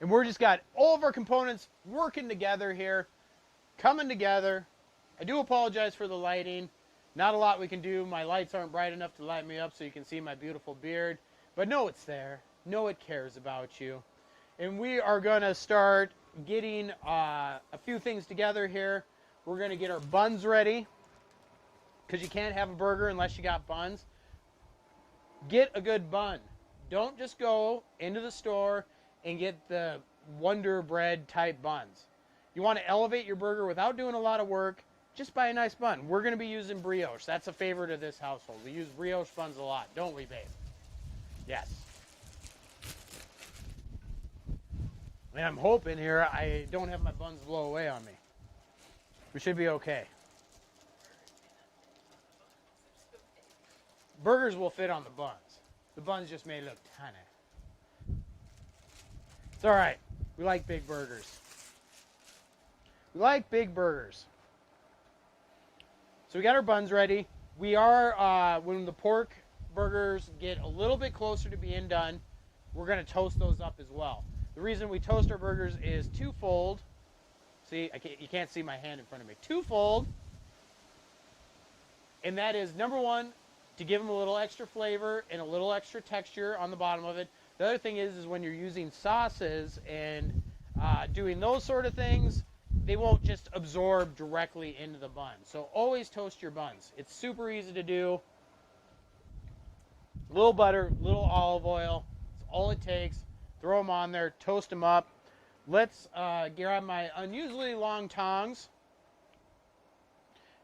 A: And we're just got all of our components working together here, coming together. I do apologize for the lighting. Not a lot we can do. My lights aren't bright enough to light me up so you can see my beautiful beard. But know it's there. Know it cares about you. And we are going to start getting a few things together here. We're going to get our buns ready, because you can't have a burger unless you got buns. Get a good bun. Don't just go into the store and get the Wonder Bread type buns. You want to elevate your burger without doing a lot of work. Just buy a nice bun. We're going to be using brioche. That's a favorite of this household. We use brioche buns a lot, don't we, babe? Yes. And I'm hoping here I don't have my buns blow away on me. We should be okay. Burgers will fit on the buns. The buns just may look tiny. It's all right. We like big burgers. We like big burgers. So we got our buns ready. We are, when the pork burgers get a little bit closer to being done, we're going to toast those up as well. The reason we toast our burgers is twofold. See, you can't see my hand in front of me. Twofold. And that is, number one, to give them a little extra flavor and a little extra texture on the bottom of it. The other thing is when you're using sauces and doing those sort of things, they won't just absorb directly into the bun. So always toast your buns. It's super easy to do. A little butter, a little olive oil. That's all it takes. Throw them on there, toast them up. Let's grab my unusually long tongs.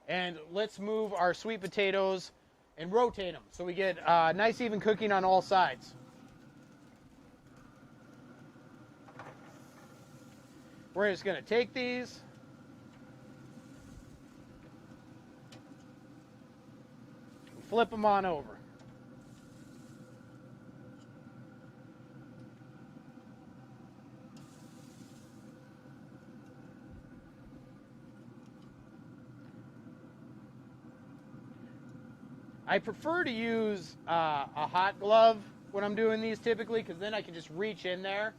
A: And let's move our sweet potatoes and rotate them so we get nice even cooking on all sides. We're just going to take these. Flip them on over. I prefer to use a hot glove when I'm doing these typically, because then I can just reach in there.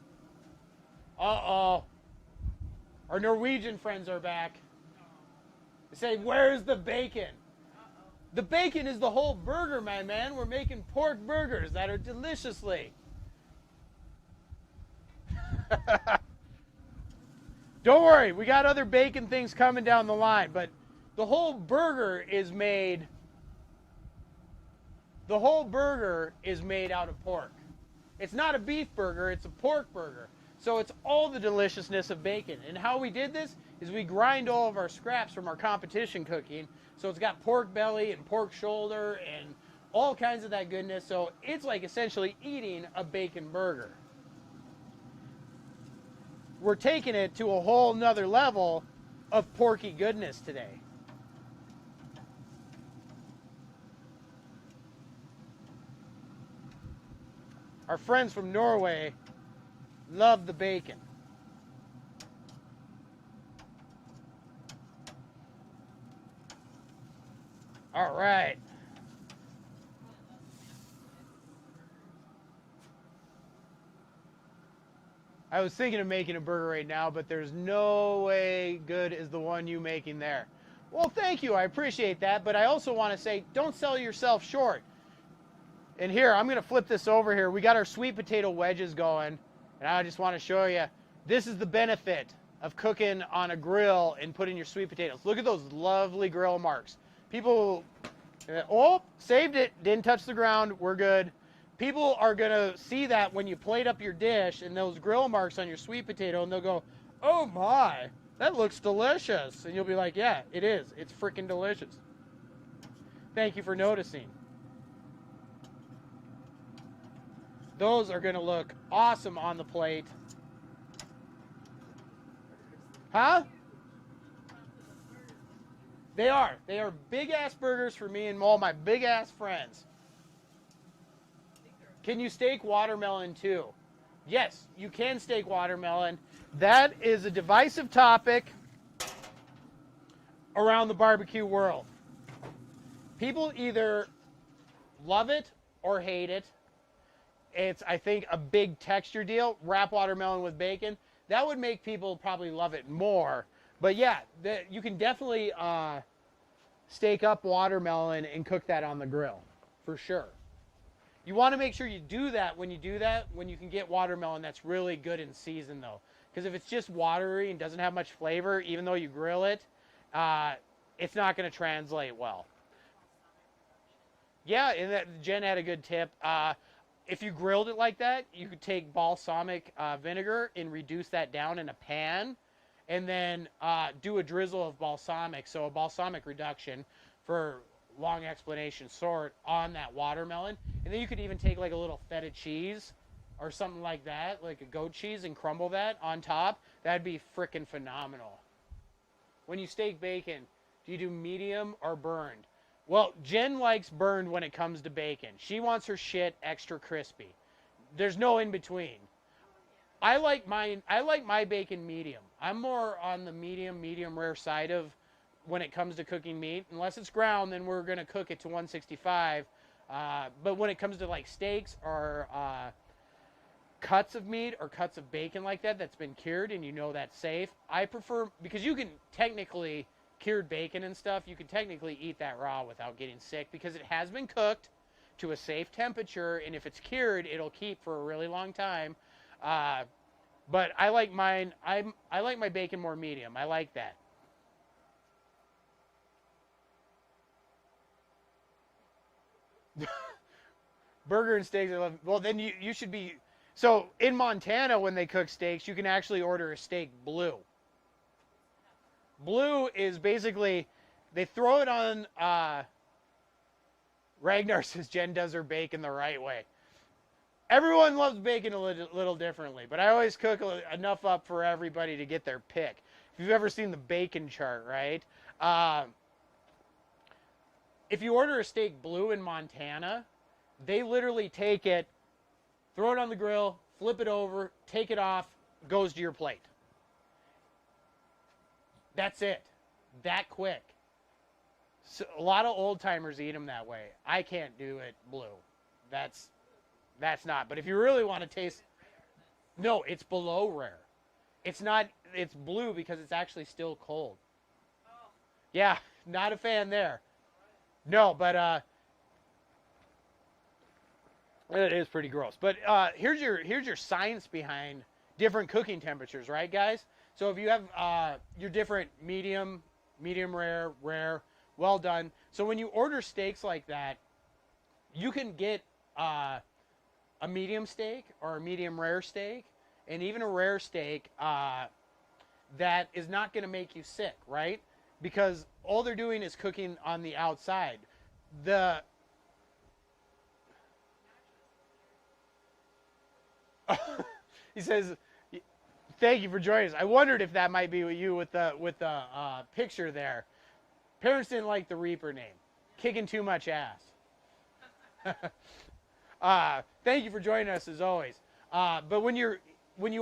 A: Uh-oh. Our Norwegian friends are back. They say, where's the bacon? The bacon is the whole burger, my man. We're making pork burgers that are deliciously. Don't worry, we got other bacon things coming down the line, but the whole burger is made out of pork. It's not a beef burger, it's a pork burger. So it's all the deliciousness of bacon. And how we did this is we grind all of our scraps from our competition cooking. So it's got pork belly and pork shoulder and all kinds of that goodness. So it's like essentially eating a bacon burger. We're taking it to a whole nother level of porky goodness today. Our friends from Norway love the bacon. All right. I was thinking of making a burger right now, but there's no way good as the one you making there. Well, thank you. I appreciate that, but I also want to say don't sell yourself short. And here, I'm going to flip this over here. We got our sweet potato wedges going, and I just want to show you. This is the benefit of cooking on a grill and putting your sweet potatoes. Look at those lovely grill marks. People, oh, saved it, didn't touch the ground, we're good. People are going to see that when you plate up your dish and those grill marks on your sweet potato, and they'll go, oh my, that looks delicious. And you'll be like, yeah, it is. It's freaking delicious. Thank you for noticing. Those are going to look awesome on the plate. Huh? They are. They are big-ass burgers for me and all my big-ass friends. Can you steak watermelon too? Yes, you can steak watermelon. That is a divisive topic around the barbecue world. People either love it or hate it. It's, I think, a big texture deal. Wrap watermelon with bacon. That would make people probably love it more. But yeah, you can definitely steak up watermelon and cook that on the grill, for sure. You want to make sure you do that when you can get watermelon that's really good in season, though. Because if it's just watery and doesn't have much flavor, even though you grill it, it's not going to translate well. Yeah, and Jen had a good tip. If you grilled it like that, you could take balsamic vinegar and reduce that down in a pan, and then do a drizzle of balsamic, so a balsamic reduction for long explanation short on that watermelon. And then you could even take like a little feta cheese or something like that, like a goat cheese, and crumble that on top. That'd be freaking phenomenal. When you steak bacon, do you do medium or burned? Well, Jen likes burned when it comes to bacon. She wants her shit extra crispy. There's no in between. I like my bacon medium. I'm more on the medium rare side of when it comes to cooking meat. Unless it's ground, then we're going to cook it to 165. But when it comes to like steaks or cuts of meat or cuts of bacon like that that's been cured and you know that's safe, I prefer, because you can technically, cured bacon and stuff, you can technically eat that raw without getting sick because it has been cooked to a safe temperature, and if it's cured, it'll keep for a really long time. But I like mine. I like my bacon more medium. I like that. Burger and steaks. Well, then you should be. So in Montana, when they cook steaks, you can actually order a steak blue. Blue is basically, they throw it on, Ragnar says Jen does her bacon the right way. Everyone loves bacon a little differently, but I always cook enough up for everybody to get their pick. If you've ever seen the bacon chart, right? If you order a steak blue in Montana, they literally take it, throw it on the grill, flip it over, take it off, goes to your plate. That's it. That quick. So a lot of old timers eat them that way. I can't do it blue. That's not. But if you really want to taste, no, it's below rare. It's not. It's blue because it's actually still cold.
B: Oh,
A: Yeah, not a fan there. No, but it is pretty gross. But here's your science behind different cooking temperatures, right, guys? So if you have your different medium rare, well done. So when you order steaks like that, you can get a medium steak or a medium rare steak, and even a rare steak that is not going to make you sick, right? Because all they're doing is cooking on the outside. He says, "Thank you for joining us." I wondered if that might be you with the picture there. Parents didn't like the Reaper name, kicking too much ass. Thank you for joining us as always. But when you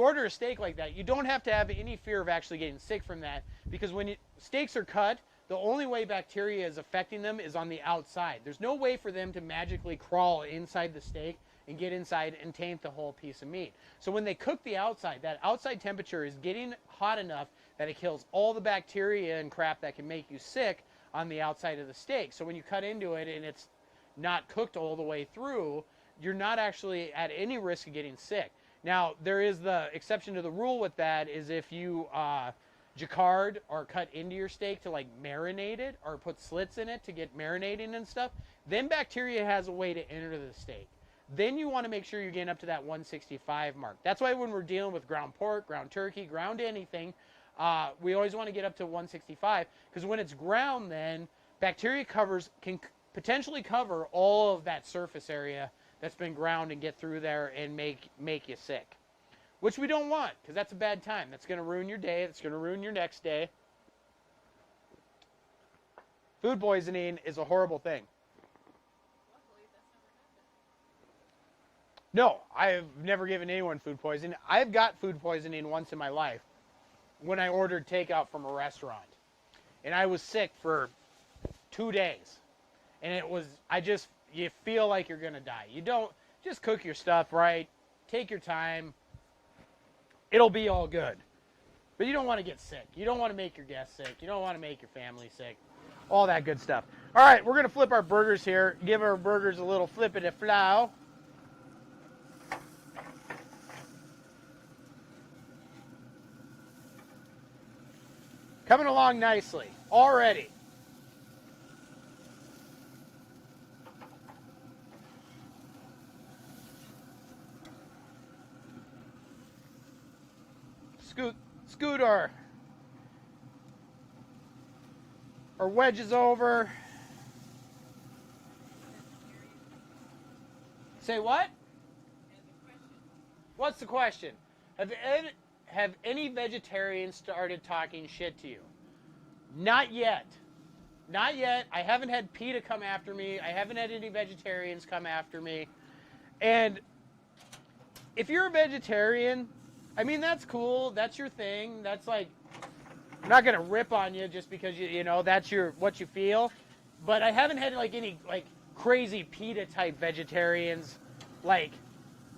A: order a steak like that, you don't have to have any fear of actually getting sick from that, because when steaks are cut, the only way bacteria is affecting them is on the outside. There's no way for them to magically crawl inside the steak and get inside and taint the whole piece of meat. So when they cook the outside, that outside temperature is getting hot enough that it kills all the bacteria and crap that can make you sick on the outside of the steak. So when you cut into it and it's not cooked all the way through, you're not actually at any risk of getting sick. Now, there is the exception to the rule with that is if you jacquard or cut into your steak to like marinate it or put slits in it to get marinating and stuff, then bacteria has a way to enter the steak. Then you want to make sure you're getting up to that 165 mark. That's why when we're dealing with ground pork, ground turkey, ground anything, we always want to get up to 165, because when it's ground, then bacteria can potentially cover all of that surface area that's been ground and get through there and make you sick, which we don't want, because that's a bad time. That's going to ruin your day. That's going to ruin your next day. Food poisoning is a horrible thing.
B: luckily that's never happened.
A: No, I've never given anyone food poisoning. I've got food poisoning once in my life when I ordered takeout from a restaurant. And I was sick for 2 days. And you feel like you're going to die. You don't, just cook your stuff right. Take your time. It'll be all good. But you don't want to get sick. You don't want to make your guests sick. You don't want to make your family sick. All that good stuff. All right, we're going to flip our burgers here. Give our burgers a little flippity-flow. Coming along nicely already. Scoot our wedges over. Say what? What's the question? Have any vegetarians started talking shit to you? Not yet. Not yet. I haven't had PETA come after me. I haven't had any vegetarians come after me. And if you're a vegetarian, I mean, that's cool. That's your thing. That's like, I'm not going to rip on you just because, you know, that's what you feel. But I haven't had like any like crazy PETA type vegetarians like,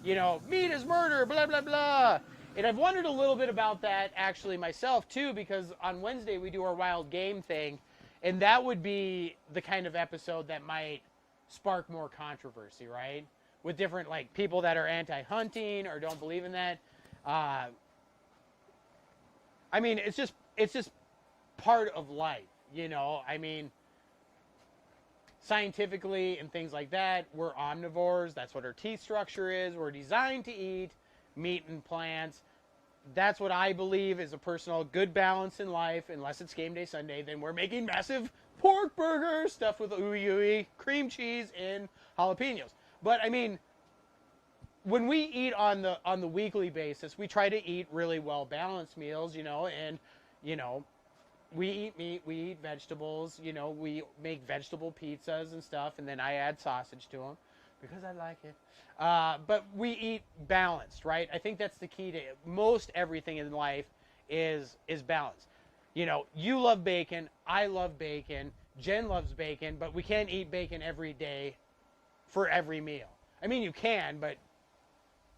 A: you know, meat is murder, blah, blah, blah. And I've wondered a little bit about that actually myself too, because on Wednesday we do our wild game thing, and that would be the kind of episode that might spark more controversy, right? With different like people that are anti-hunting or don't believe in that. I mean, it's just part of life, you know? I mean, scientifically and things like that, we're omnivores. That's what our teeth structure is. We're designed to eat meat and plants. That's what I believe is a personal good balance in life. Unless it's game day Sunday, then we're making massive pork burgers stuffed with ooey cream cheese and jalapenos. But I mean, when we eat on the weekly basis, we try to eat really well balanced meals, you know, and you know, we eat meat, we eat vegetables, you know, we make vegetable pizzas and stuff, and then I add sausage to them because I like it. But we eat balanced, right? I think that's the key to most everything in life is balance. You know, you love bacon, I love bacon. Jen loves bacon, but we can't eat bacon every day for every meal. I mean, you can, but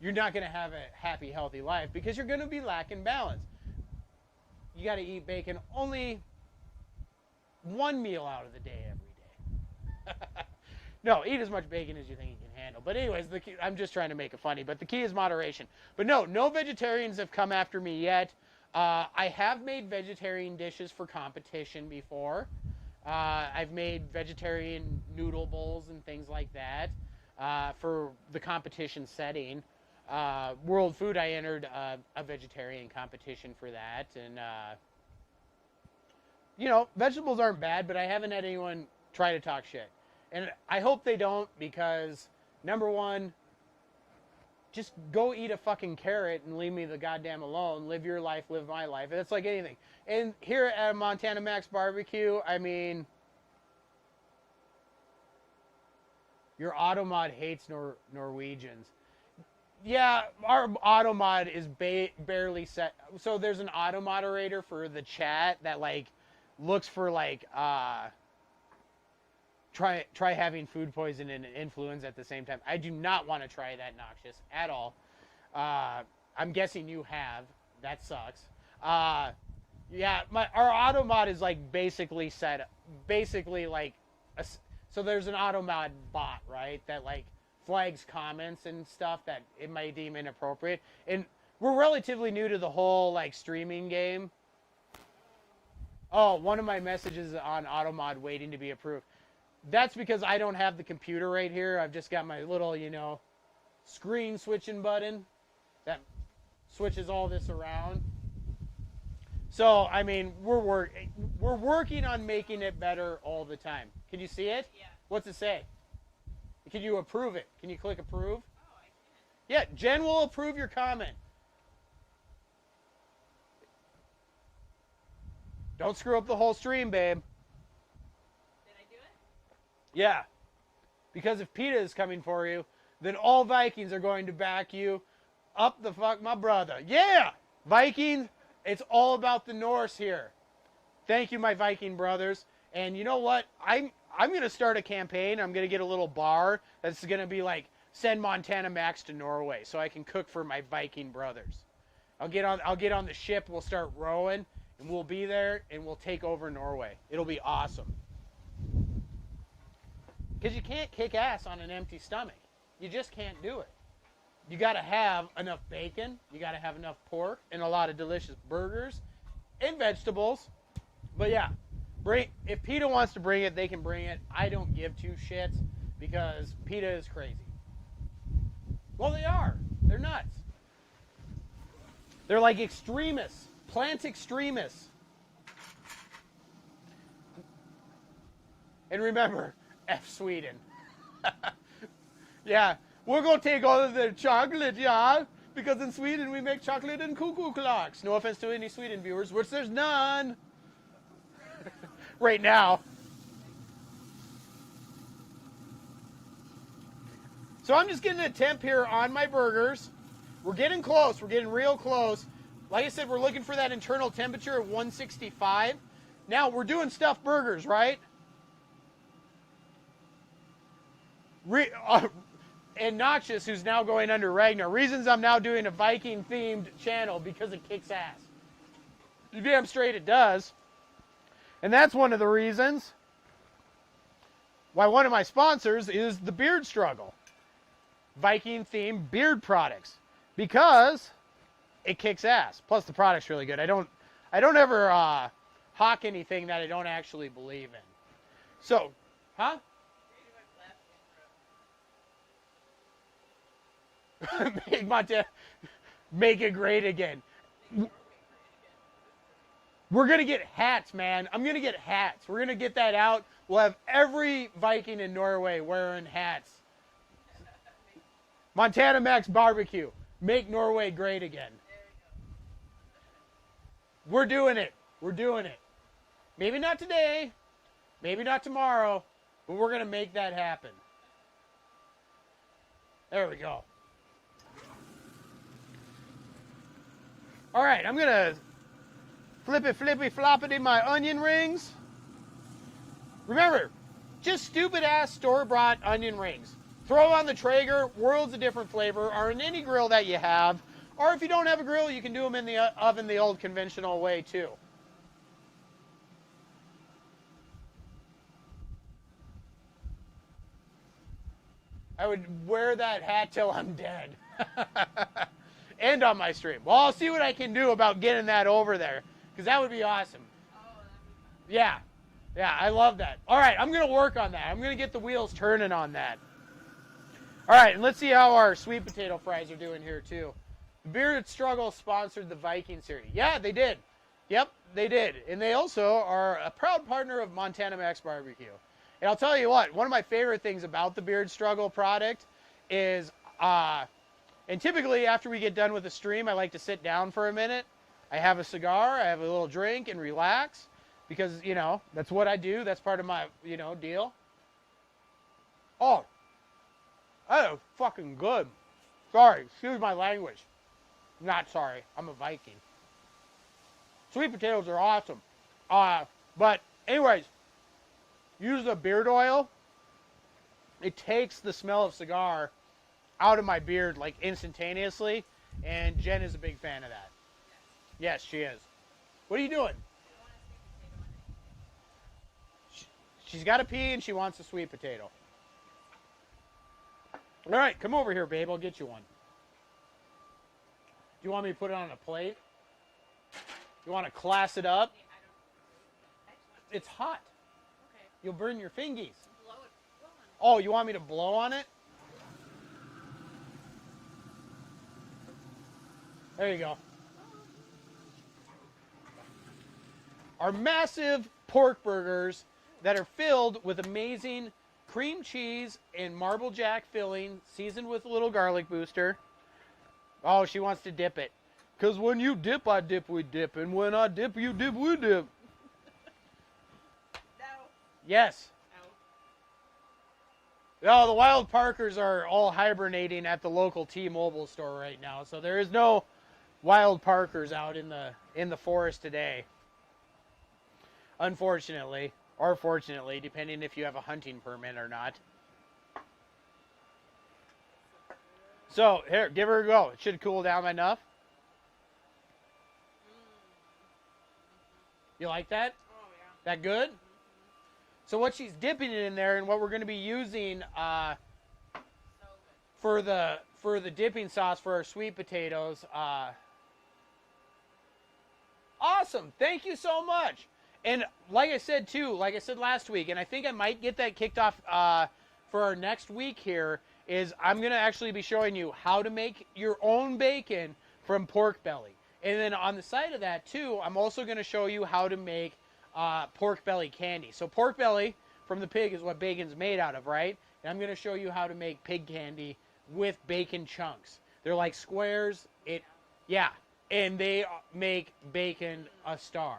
A: you're not going to have a happy, healthy life because you're going to be lacking balance. You got to eat bacon only one meal out of the day every day. No, eat as much bacon as you think you can handle. But anyways, I'm just trying to make it funny. But the key is moderation. But no vegetarians have come after me yet. I have made vegetarian dishes for competition before. I've made vegetarian noodle bowls and things like that for the competition setting. World Food, I entered a vegetarian competition for that. And, vegetables aren't bad, but I haven't had anyone try to talk shit. And I hope they don't because, number one, just go eat a fucking carrot and leave me the goddamn alone. Live your life, live my life. It's like anything. And here at Montana Max Barbecue, I mean, your automod hates Norwegians. Yeah, our automod is barely set. So there's an auto moderator for the chat that like looks for like try having food poison and influenza at the same time. I do not want to try that noxious at all. I'm guessing you have. That sucks. Yeah, our auto mod is like basically set up. Basically like, so there's an auto mod bot, right? That like flags comments and stuff that it might deem inappropriate. And we're relatively new to the whole like streaming game. Oh, one of my messages on auto mod waiting to be approved. That's because I don't have the computer right here. I've just got my little, screen switching button that switches all this around. So, I mean, we're working on making it better all the time. Can you see it?
B: Yeah.
A: What's it say? Can you approve it? Can you click approve?
B: Oh, I can.
A: Yeah, Jen will approve your comment. Don't screw up the whole stream, babe. Yeah, because if PETA is coming for you, then all Vikings are going to back you up the fuck, my brother. Yeah, Vikings, it's all about the Norse here. Thank you, my Viking brothers. And you know what? I'm going to start a campaign. I'm going to get a little bar that's going to be like, send Montana Max to Norway so I can cook for my Viking brothers. I'll get on the ship. We'll start rowing, and we'll be there, and we'll take over Norway. It'll be awesome. Because you can't kick ass on an empty stomach. You just can't do it. You got to have enough bacon. You got to have enough pork and a lot of delicious burgers and vegetables. But yeah, if PETA wants to bring it, they can bring it. I don't give two shits because PETA is crazy. Well, they are. They're nuts. They're like extremists, plant extremists. And remember, F Sweden. Yeah, we're going to take all of their chocolate, yeah, because in Sweden we make chocolate and cuckoo clocks. No offense to any Sweden viewers, which there's none right now. So I'm just getting a temp here on my burgers. We're getting close. We're getting real close. Like I said, we're looking for that internal temperature at 165. Now, we're doing stuffed burgers, right? And Noxious, who's now going under Ragnar. Reasons I'm now doing a Viking-themed channel because it kicks ass. Damn straight it does. And that's one of the reasons why one of my sponsors is the Beard Struggle. Viking-themed beard products. Because it kicks ass. Plus the product's really good. I don't ever hawk anything that I don't actually believe in. So, huh? Make it great again. We're going to get hats, man. I'm going to get hats. We're going to get that out. We'll have every Viking in Norway wearing hats. Montana Max Barbecue. Make Norway great again. We're doing it. We're doing it. Maybe not today. Maybe not tomorrow. But we're going to make that happen. There we go. All right, I'm going to flippy floppity my onion rings. Remember, just stupid-ass store-bought onion rings. Throw on the Traeger, world's a different flavor, or in any grill that you have. Or if you don't have a grill, you can do them in the oven the old conventional way, too. I would wear that hat till I'm dead. And on my stream. Well, I'll see what I can do about getting that over there, because that would be awesome.
B: Oh, that'd be fun.
A: Yeah. Yeah, I love that. All right, I'm going to work on that. I'm going to get the wheels turning on that. All right, and let's see how our sweet potato fries are doing here, too. The Bearded Struggle sponsored the Viking series. Yeah, they did. Yep, they did. And they also are a proud partner of Montana Max Barbecue. And I'll tell you what, one of my favorite things about the Bearded Struggle product is, and typically after we get done with the stream, I like to sit down for a minute. I have a cigar, I have a little drink, and relax. Because, you know, that's what I do. That's part of my, you know, deal. Oh, that is fucking good. Sorry, excuse my language. Not sorry, I'm a Viking. Sweet potatoes are awesome. But anyways, use the beard oil. It takes the smell of cigar out of my beard like instantaneously. And Jen is a big fan of that. Yes, she is. What are you doing? She's got to pee and she wants a sweet potato. All right, come over here, babe. I'll get you one. Do you want me to put it on a plate? You want to class it up? It's hot.
B: Okay.
A: You'll burn your fingies.
B: Blow it. Blow on it.
A: Oh, you want me to blow on it? There you go. Our massive pork burgers that are filled with amazing cream cheese and Marble Jack filling, seasoned with a little garlic booster. Oh, she wants to dip it. Because when you dip, I dip, we dip. And when I dip, you dip, we dip.
B: No.
A: Yes.
B: No.
A: Oh, the Wild Parkers are all hibernating at the local T-Mobile store right now. So there is no Wild Parkers out in the forest today. Unfortunately. Or fortunately, depending if you have a hunting permit or not. So, here, give her a go. It should cool down enough. You like that?
B: Oh, yeah.
A: That good? So what she's dipping it in there, and what we're going to be using
B: So
A: for the dipping sauce for our sweet potatoes. Awesome. Thank you so much. And like I said, too, like I said last week, and I think I might get that kicked off for our next week here, is I'm going to actually be showing you how to make your own bacon from pork belly. And then on the side of that, too, I'm also going to show you how to make pork belly candy. So pork belly from the pig is what bacon's made out of, right? And I'm going to show you how to make pig candy with bacon chunks. They're like squares. Yeah, and they make bacon a star.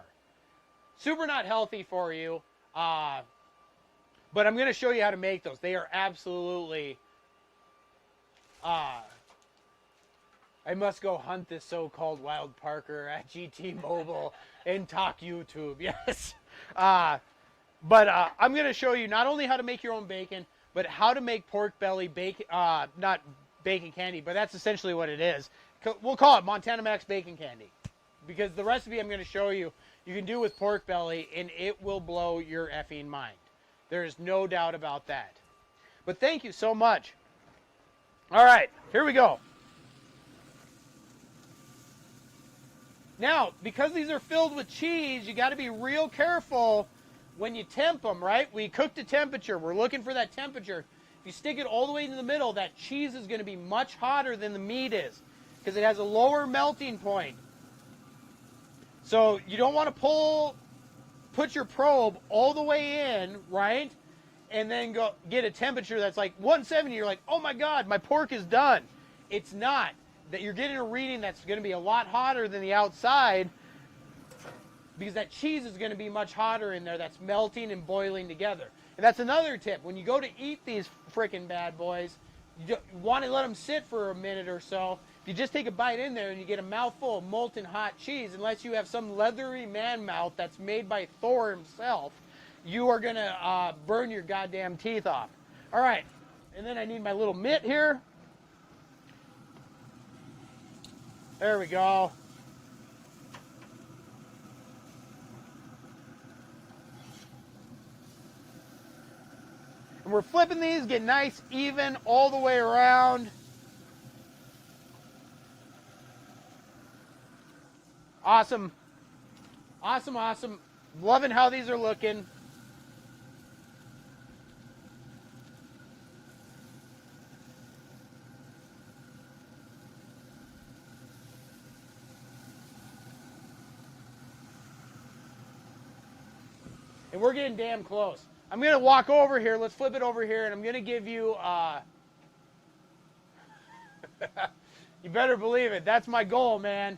A: Super not healthy for you, but I'm going to show you how to make those. They are absolutely, I must go hunt this so-called Wild Parker at GT Mobile and talk YouTube, yes. But I'm going to show you not only how to make your own bacon, but how to make pork belly bacon, not bacon candy, but that's essentially what it is. We'll call it Montana Max Bacon Candy, because the recipe I'm going to show you, you can do with pork belly, and it will blow your effing mind. There's no doubt about that. But thank you so much. All right, here we go. Now, because these are filled with cheese, you got to be real careful when you temp them, right? We cook to temperature. We're looking for that temperature. If you stick it all the way in the middle, that cheese is going to be much hotter than the meat is, because it has a lower melting point. So you don't want to put your probe all the way in, right? And then go get a temperature that's like 170. You're like, oh my God, my pork is done. It's not. That you're getting a reading that's going to be a lot hotter than the outside, because that cheese is going to be much hotter in there. That's melting and boiling together. And that's another tip. When you go to eat these freaking bad boys, you want to let them sit for a minute or so. If you just take a bite in there and you get a mouthful of molten hot cheese, unless you have some leathery man mouth that's made by Thor himself, you are going to burn your goddamn teeth off. All right. And then I need my little mitt here. There we go. And we're flipping these, get nice, even, all the way around. Awesome. Awesome, awesome. Loving how these are looking. And we're getting damn close. I'm going to walk over here. Let's flip it over here, and I'm going to give you... you better believe it. That's my goal, man.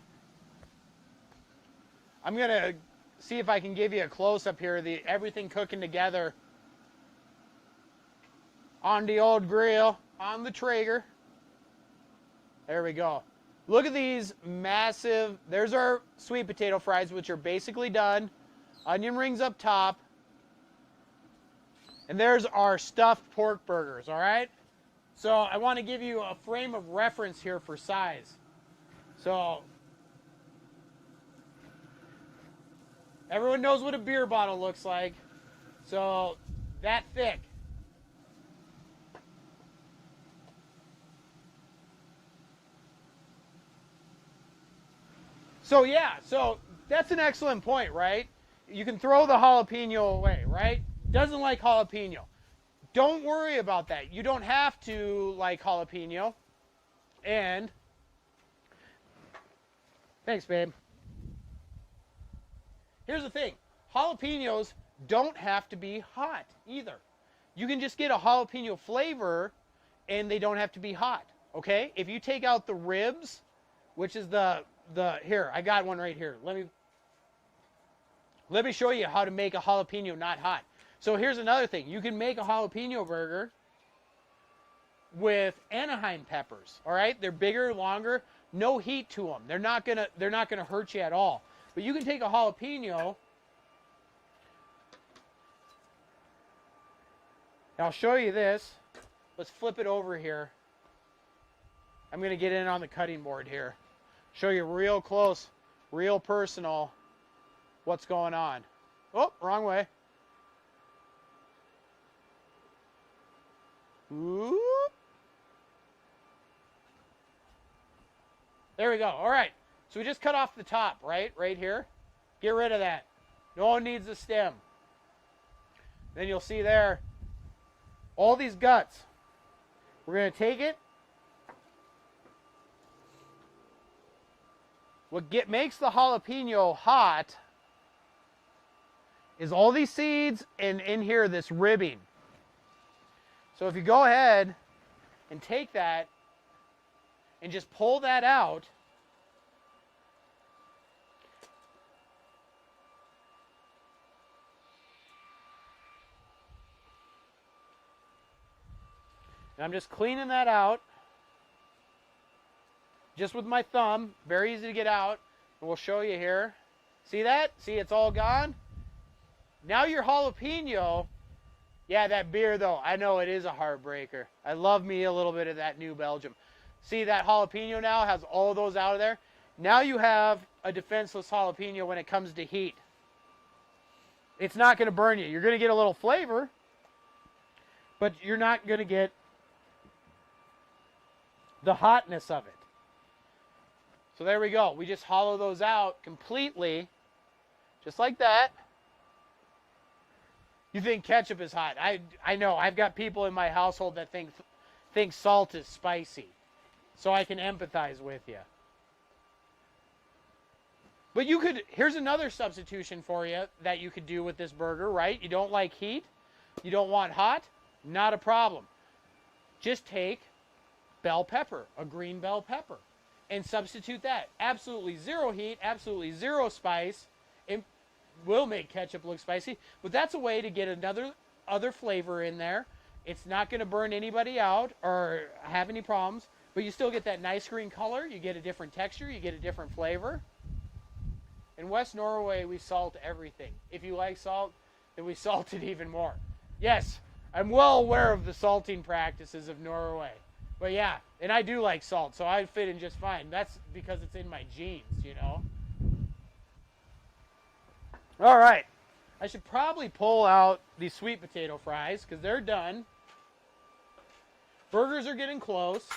A: I'm going to see if I can give you a close-up here of everything cooking together on the old grill, on the Traeger. There we go. Look at these massive... There's our sweet potato fries, which are basically done. Onion rings up top. And there's our stuffed pork burgers, all right? So I want to give you a frame of reference here for size. So everyone knows what a beer bottle looks like. So that thick. So yeah, so that's an excellent point, right? You can throw the jalapeno away, right? Doesn't like jalapeno. Don't worry about that. You don't have to like jalapeno. And thanks, babe. Here's the thing. Jalapenos don't have to be hot either. You can just get a jalapeno flavor and they don't have to be hot, okay? If you take out the ribs, which is here, I got one right here. Let me show you how to make a jalapeno not hot. So here's another thing. You can make a jalapeno burger with Anaheim peppers. All right? They're bigger, longer, no heat to them. They're not gonna hurt you at all. But you can take a jalapeno. I'll show you this. Let's flip it over here. I'm gonna get in on the cutting board here. Show you real close, real personal what's going on. Oh, wrong way. Whoop. There we go. All right. So we just cut off the top, right? Right here. Get rid of that. No one needs the stem. Then you'll see there all these guts. We're going to take it. What makes the jalapeno hot is all these seeds and in here this ribbing. So if you go ahead and take that and just pull that out, and I'm just cleaning that out just with my thumb, very easy to get out, and we'll show you here. See that? See, it's all gone. Now your jalapeno. Yeah, that beer, though, I know it is a heartbreaker. I love me a little bit of that New Belgium. See, that jalapeno now has all of those out of there. Now you have a defenseless jalapeno when it comes to heat. It's not going to burn you. You're going to get a little flavor, but you're not going to get the hotness of it. So there we go. We just hollow those out completely, just like that. You think ketchup is hot. I know. I've got people in my household that think salt is spicy. So I can empathize with you. But here's another substitution for you that you could do with this burger, right? You don't like heat. You don't want hot. Not a problem. Just take bell pepper, a green bell pepper, and substitute that. Absolutely zero heat, absolutely zero spice. It will make ketchup look spicy, but that's a way to get other flavor in there. It's not going to burn anybody out or have any problems, but you still get that nice green color. You get a different texture. You get a different flavor. In West Norway, we salt everything. If you like salt, and we salt it even more. Yes, I'm well aware of the salting practices of Norway. But yeah, and I do like salt, so I fit in just fine. That's because it's in my genes, you know. All right. I should probably pull out these sweet potato fries because they're done. Burgers are getting close.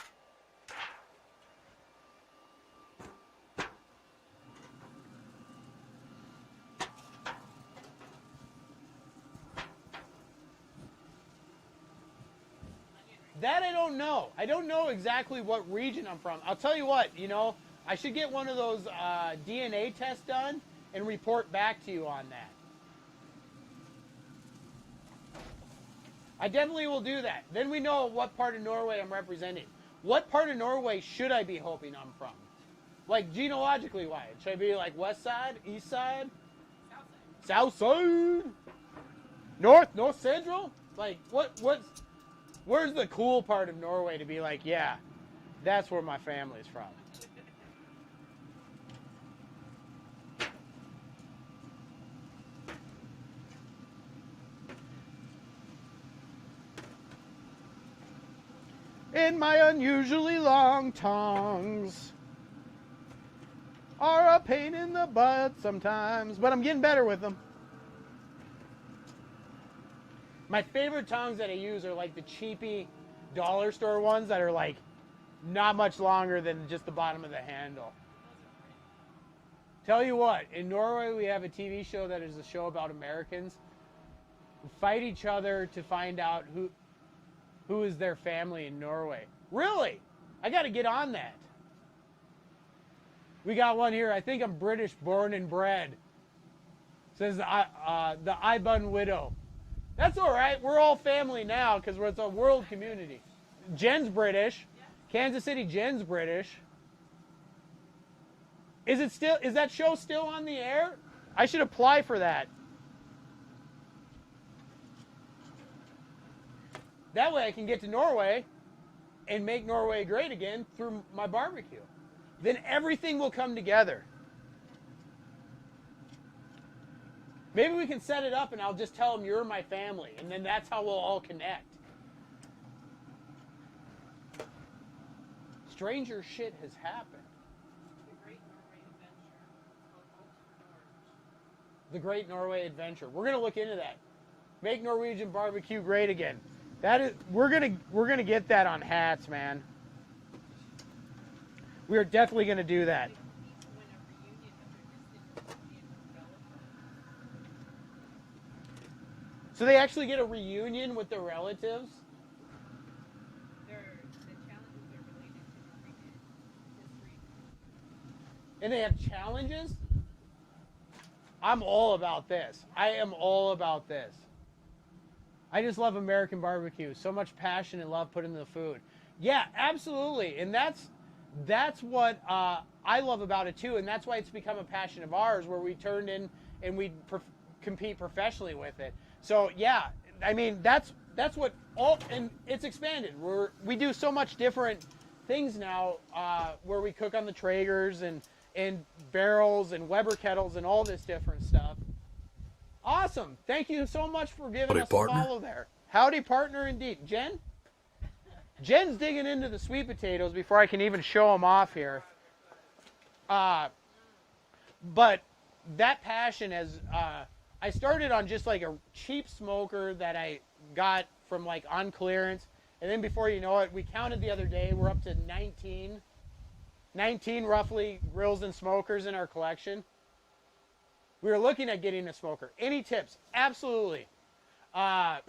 A: That I don't know. I don't know exactly what region I'm from. I'll tell you what, you know, I should get one of those DNA tests done and report back to you on that. I definitely will do that. Then we know what part of Norway I'm representing. What part of Norway should I be hoping I'm from? Like, genealogically wise. Should I be like west side, east side? South side? North central? Like, where's the cool part of Norway to be like, yeah, that's where my family's from? And my unusually long tongues are a pain in the butt sometimes, but I'm getting better with them. My favorite tongues that I use are like the cheapy dollar store ones that are like not much longer than just the bottom of the handle. Tell you what, in Norway we have a TV show that is a show about Americans who fight each other to find out who is their family in Norway. Really? I got to get on that. We got one here. I think I'm British born and bred. Says the Ibun widow. That's all right. We're all family now because it's a world community. Jen's British. Kansas City Jen's British. Is that show still on the air? I should apply for that. That way I can get to Norway and make Norway great again through my barbecue. Then everything will come together. Maybe we can set it up and I'll just tell them you're my family, and then that's how we'll all connect. Stranger shit has happened. The Great Norway Adventure. We're gonna look into that. Make Norwegian barbecue great again. That is, we're gonna get that on hats, man. We are definitely gonna do that. So they actually get a reunion with their relatives?
B: The challenges are related to history.
A: And they have challenges? I'm all about this. I am all about this. I just love American barbecue. So much passion and love put into the food. Yeah, absolutely. And that's what I love about it too. And that's why it's become a passion of ours, where we turned in and we compete professionally with it. So yeah, I mean that's what all, and it's expanded. We do so much different things now, where we cook on the Traegers and barrels and Weber kettles and all this different stuff. Awesome. Thank you so much for giving us a follow there. Howdy, partner, indeed. Jen's digging into the sweet potatoes before I can even show them off here. But that passion has, I started on just like a cheap smoker that I got from like on clearance. And then before you know it, we counted the other day, we're up to 19 roughly grills and smokers in our collection. We were looking at getting a smoker. Any tips? Absolutely. It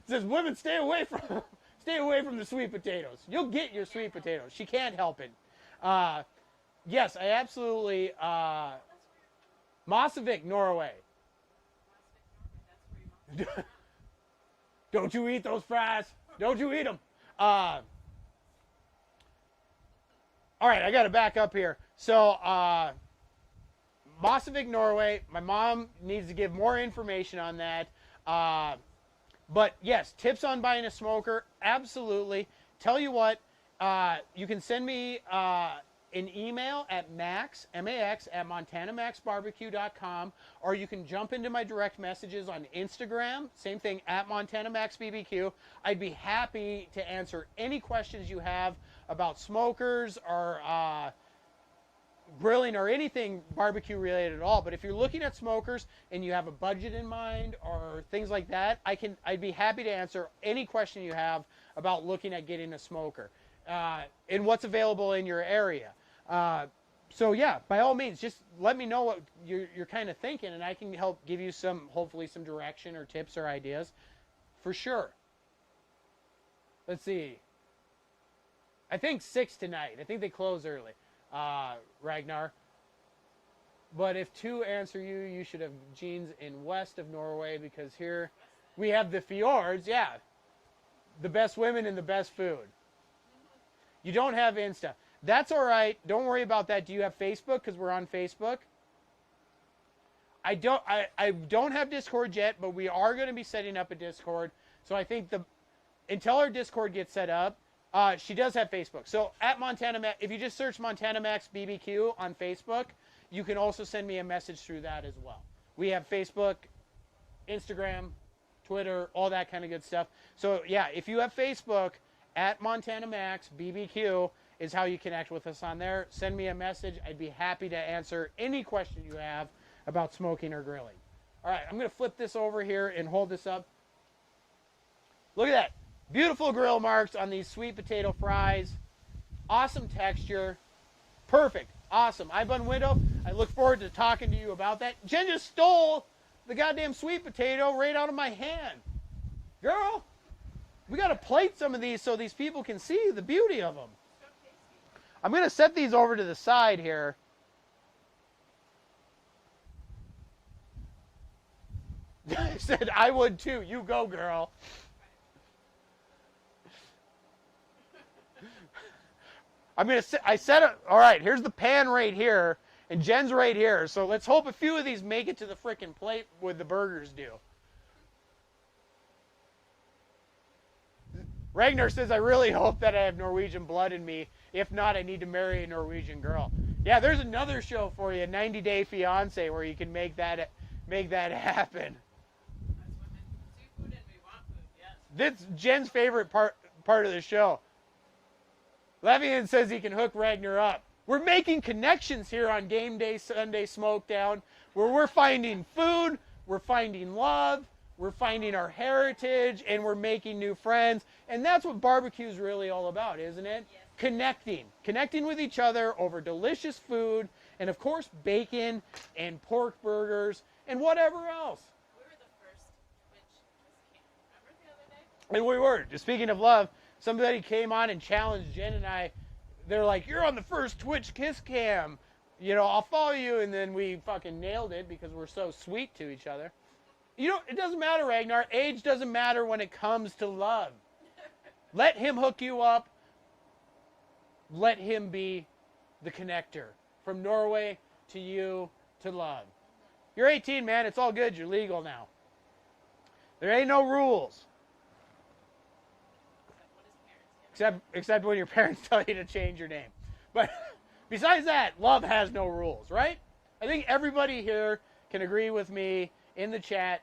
A: says, women, stay away from the sweet potatoes. You'll get your sweet potatoes. She can't help it. Yes, I absolutely. Mosavik, Norway. Don't you eat those fries. Don't you eat them. All right, I got to back up here. So, Mosavik, Norway. My mom needs to give more information on that. But yes, tips on buying a smoker. Absolutely. Tell you what, you can send me an email at max, M-A-X, at montanamaxbarbecue.com, or you can jump into my direct messages on Instagram, same thing, at montanamaxbbq. I'd be happy to answer any questions you have about smokers or grilling or anything barbecue related at all. But if you're looking at smokers and you have a budget in mind or things like that, I'd be happy to answer any question you have about looking at getting a smoker and what's available in your area. So yeah, by all means, just let me know what you're kind of thinking, and I can help give you hopefully some direction or tips or ideas for sure. Let's see. I think 6 tonight. I think they close early. Ragnar. But if 2 answer you, you should have jeans in west of Norway, because here we have the fjords. Yeah. The best women and the best food. You don't have Insta. That's all right. Don't worry about that. Do you have Facebook? Because we're on Facebook. I don't have Discord yet, but we are going to be setting up a Discord. So I think until our Discord gets set up, she does have Facebook. So at Montana Max, if you just search Montana Max BBQ on Facebook, you can also send me a message through that as well. We have Facebook, Instagram, Twitter, all that kind of good stuff. So yeah, if you have Facebook, at Montana Max BBQ is how you connect with us on there. Send me a message. I'd be happy to answer any question you have about smoking or grilling. All right, I'm going to flip this over here and hold this up. Look at that. Beautiful grill marks on these sweet potato fries. Awesome texture. Perfect. Awesome. iBun Window, I look forward to talking to you about that. Jen just stole the goddamn sweet potato right out of my hand. Girl, we got to plate some of these so these people can see the beauty of them. I'm going to set these over to the side here. I said, I would too. You go, girl. I set it, all right, here's the pan right here, and Jen's right here. So let's hope a few of these make it to the frickin' plate with the burgers do. Ragnar says, I really hope that I have Norwegian blood in me. If not, I need to marry a Norwegian girl. Yeah, there's another show for you, 90 Day Fiancé, where you can make that happen.
B: That's women see food and we want food, yes.
A: That's Jen's favorite part of the show. Levian says he can hook Ragnar up. We're making connections here on Game Day Sunday Smokedown, where we're finding food, we're finding love, we're finding our heritage, and we're making new friends. And that's what barbecue is really all about, isn't it?
B: Yes.
A: Connecting with each other over delicious food, and of course bacon and pork burgers and whatever else.
B: We were the first Twitch kiss cam. Remember the other day?
A: And we were. Speaking of love, somebody came on and challenged Jen and I. They're like, you're on the first Twitch kiss cam. You know, I'll follow you. And then we fucking nailed it because we're so sweet to each other. You know, it doesn't matter, Ragnar. Age doesn't matter when it comes to love. Let him hook you up. Let him be the connector from Norway to you to love. You're 18, man. It's all good. You're legal now. There ain't no rules. Except when your parents tell you to change your name. But besides that, love has no rules, right? I think everybody here can agree with me in the chat.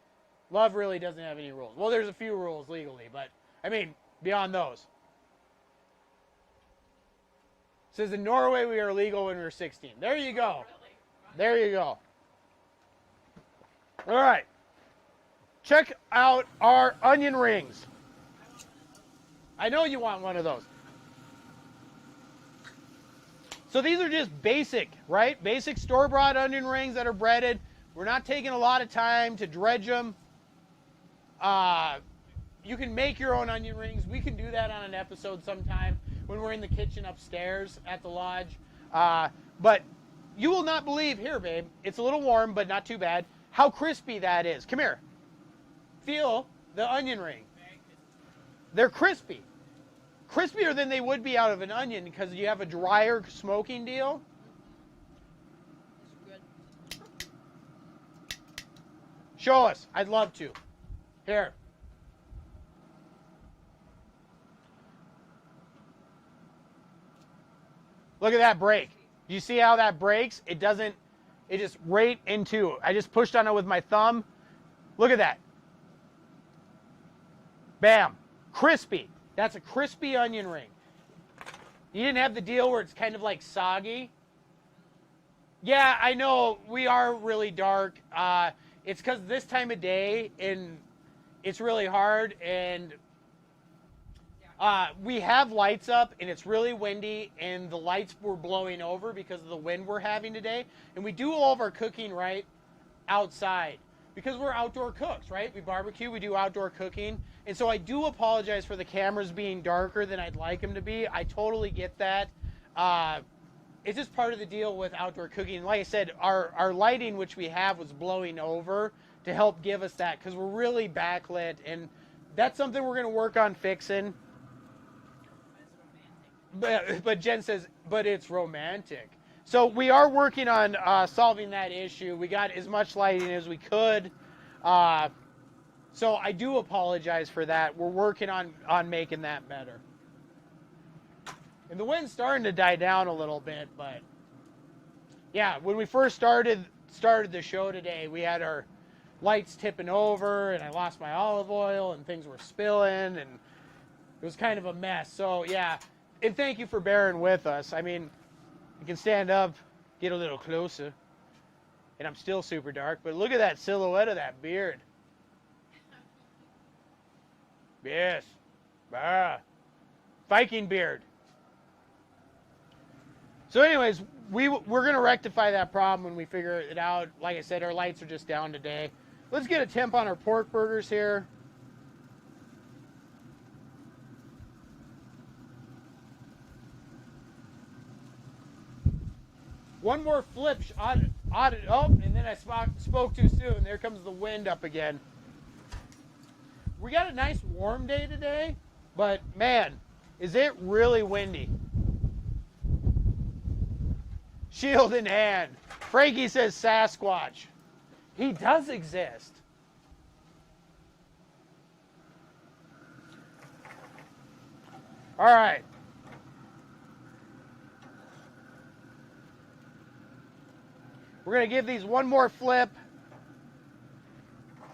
A: Love really doesn't have any rules. Well, there's a few rules legally, but I mean, beyond those. It says in Norway we are legal when we were 16. There you go. There you go. All right. Check out our onion rings. I know you want one of those. So these are just basic, right? Basic store-bought onion rings that are breaded. We're not taking a lot of time to dredge them. You can make your own onion rings. We can do that on an episode sometime when we're in the kitchen upstairs at the lodge. But you will not believe, here, babe, it's a little warm, but not too bad, how crispy that is. Come here. Feel the onion ring. They're crispy. Crispier than they would be out of an onion because you have a drier smoking deal.
B: It's good.
A: Show us. I'd love to. Here. Look at that break. You see how that breaks? It doesn't, it just right into, I just pushed on it with my thumb. Look at that. Bam. Crispy. That's a crispy onion ring. You didn't have the deal where it's kind of like soggy. Yeah, I know we are really dark. It's because this time of day and it's really hard, and we have lights up and it's really windy and the lights were blowing over because of the wind we're having today. And we do all of our cooking right outside because we're outdoor cooks, right? We barbecue, we do outdoor cooking. And so I do apologize for the cameras being darker than I'd like them to be. I totally get that. It's just part of the deal with outdoor cooking. Like I said, our lighting, which we have, was blowing over to help give us that because we're really backlit. And that's something we're going to work on fixing. But Jen says, but it's romantic. So we are working on solving that issue. We got as much lighting as we could. So I do apologize for that. We're working on making that better. And the wind's starting to die down a little bit, but yeah, when we first started the show today, we had our lights tipping over and I lost my olive oil and things were spilling and it was kind of a mess. So yeah, and thank you for bearing with us. I mean, you can stand up, get a little closer, and I'm still super dark, but look at that silhouette of that beard. Yes. Viking beard. So anyways, we're going to rectify that problem when we figure it out. Like I said, our lights are just down today. Let's get a temp on our pork burgers here. One more flip on it. Oh, and then I spoke too soon. There comes the wind up again. We got a nice warm day today, but man, is it really windy. Shield in hand. Frankie says Sasquatch. He does exist. All right. We're going to give these one more flip.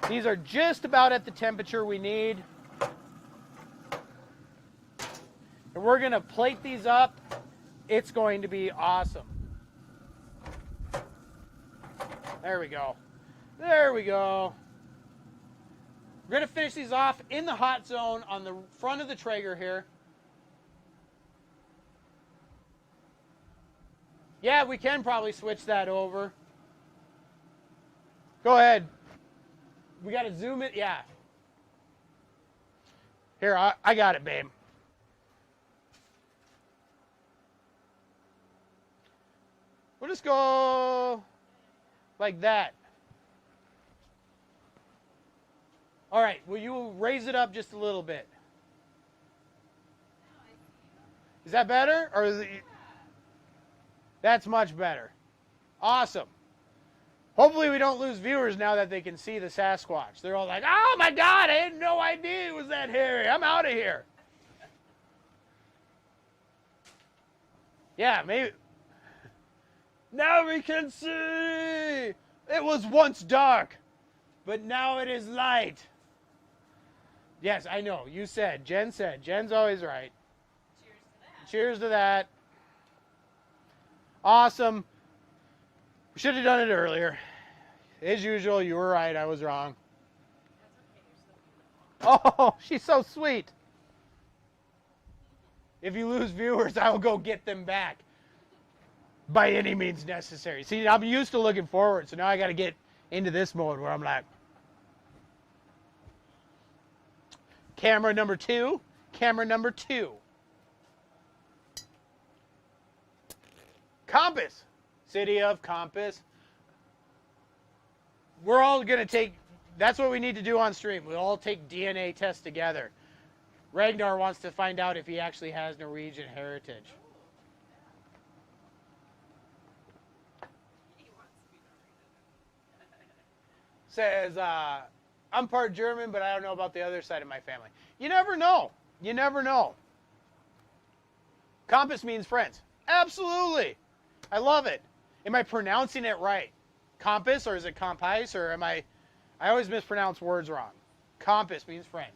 A: These are just about at the temperature we need. And we're going to plate these up. It's going to be awesome. There we go. There we go. We're going to finish these off in the hot zone on the front of the Traeger here. Yeah, we can probably switch that over. Go ahead. We got to zoom it. Yeah. Here, I got it, babe. We'll just go like that. All right. Will you raise it up just a little bit? Is that better? Or is it... That's much better. Awesome. Hopefully we don't lose viewers now that they can see the Sasquatch. They're all like, oh my God, I had no idea it was that hairy. I'm out of here. Yeah, maybe. Now we can see. It was once dark, but now it is light. Yes, I know. You said. Jen said. Jen's always right.
B: Cheers to that.
A: Cheers to that. Awesome. We should have done it earlier. As usual, you were right. I was wrong.
B: That's okay. You're so beautiful.
A: Oh, she's so sweet. If you lose viewers, I will go get them back. By any means necessary. See, I'm used to looking forward, so now I got to get into this mode where I'm like, camera number two, camera number two. Compass, city of Compass. We're all going to take, that's what we need to do on stream. We'll all take DNA tests together. Ragnar wants to find out if he actually has Norwegian heritage.
B: He wants to be Norwegian.
A: Says, I'm part German, but I don't know about the other side of my family. You never know. You never know. Compass means friends. Absolutely. I love it. Am I pronouncing it right? Compass, or is it compis, or am I always mispronounce words wrong. Compass means friend.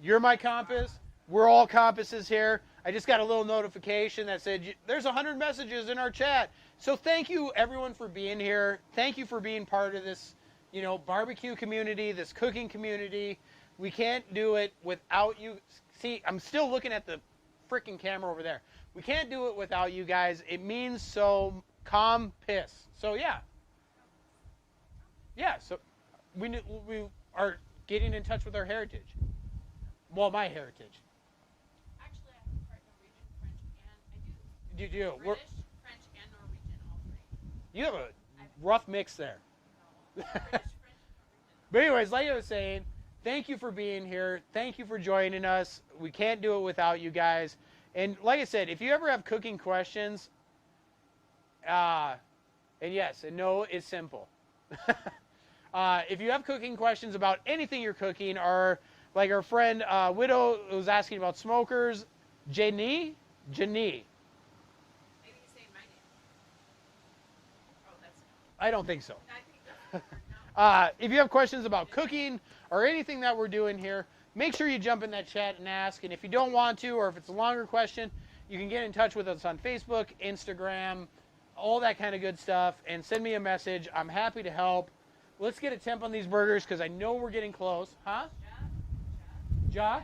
A: You're my compass. We're all compasses here. I just got a little notification that said there's 100 messages in our chat. So thank you everyone for being here. Thank you for being part of this, barbecue community, this cooking community. We can't do it without you. See, I'm still looking at the freaking camera over there. We can't do it without you guys. It means so. Compass. So yeah. Yeah, so we are getting in touch with our heritage. Well, my heritage.
B: Actually, I have part Norwegian, French, and I do.
A: You do.
B: British, French, and Norwegian, all three.
A: You have a rough mix there.
B: No. British, French, Norwegian.
A: But anyways, like I was saying, thank you for being here. Thank you for joining us. We can't do it without you guys. And like I said, if you ever have cooking questions, and yes, and no is simple. If you have cooking questions about anything you're cooking, or like our friend Widow was asking about smokers, Jenny.
B: Maybe you say my name. Oh, that's no.
A: I don't think so.
B: I think that's no.
A: If you have questions about cooking or anything that we're doing here, make sure you jump in that chat and ask. And if you don't want to, or if it's a longer question, you can get in touch with us on Facebook, Instagram, all that kind of good stuff, and send me a message. I'm happy to help. Let's get a temp on these burgers because I know we're getting close. Huh? Ja?
B: Is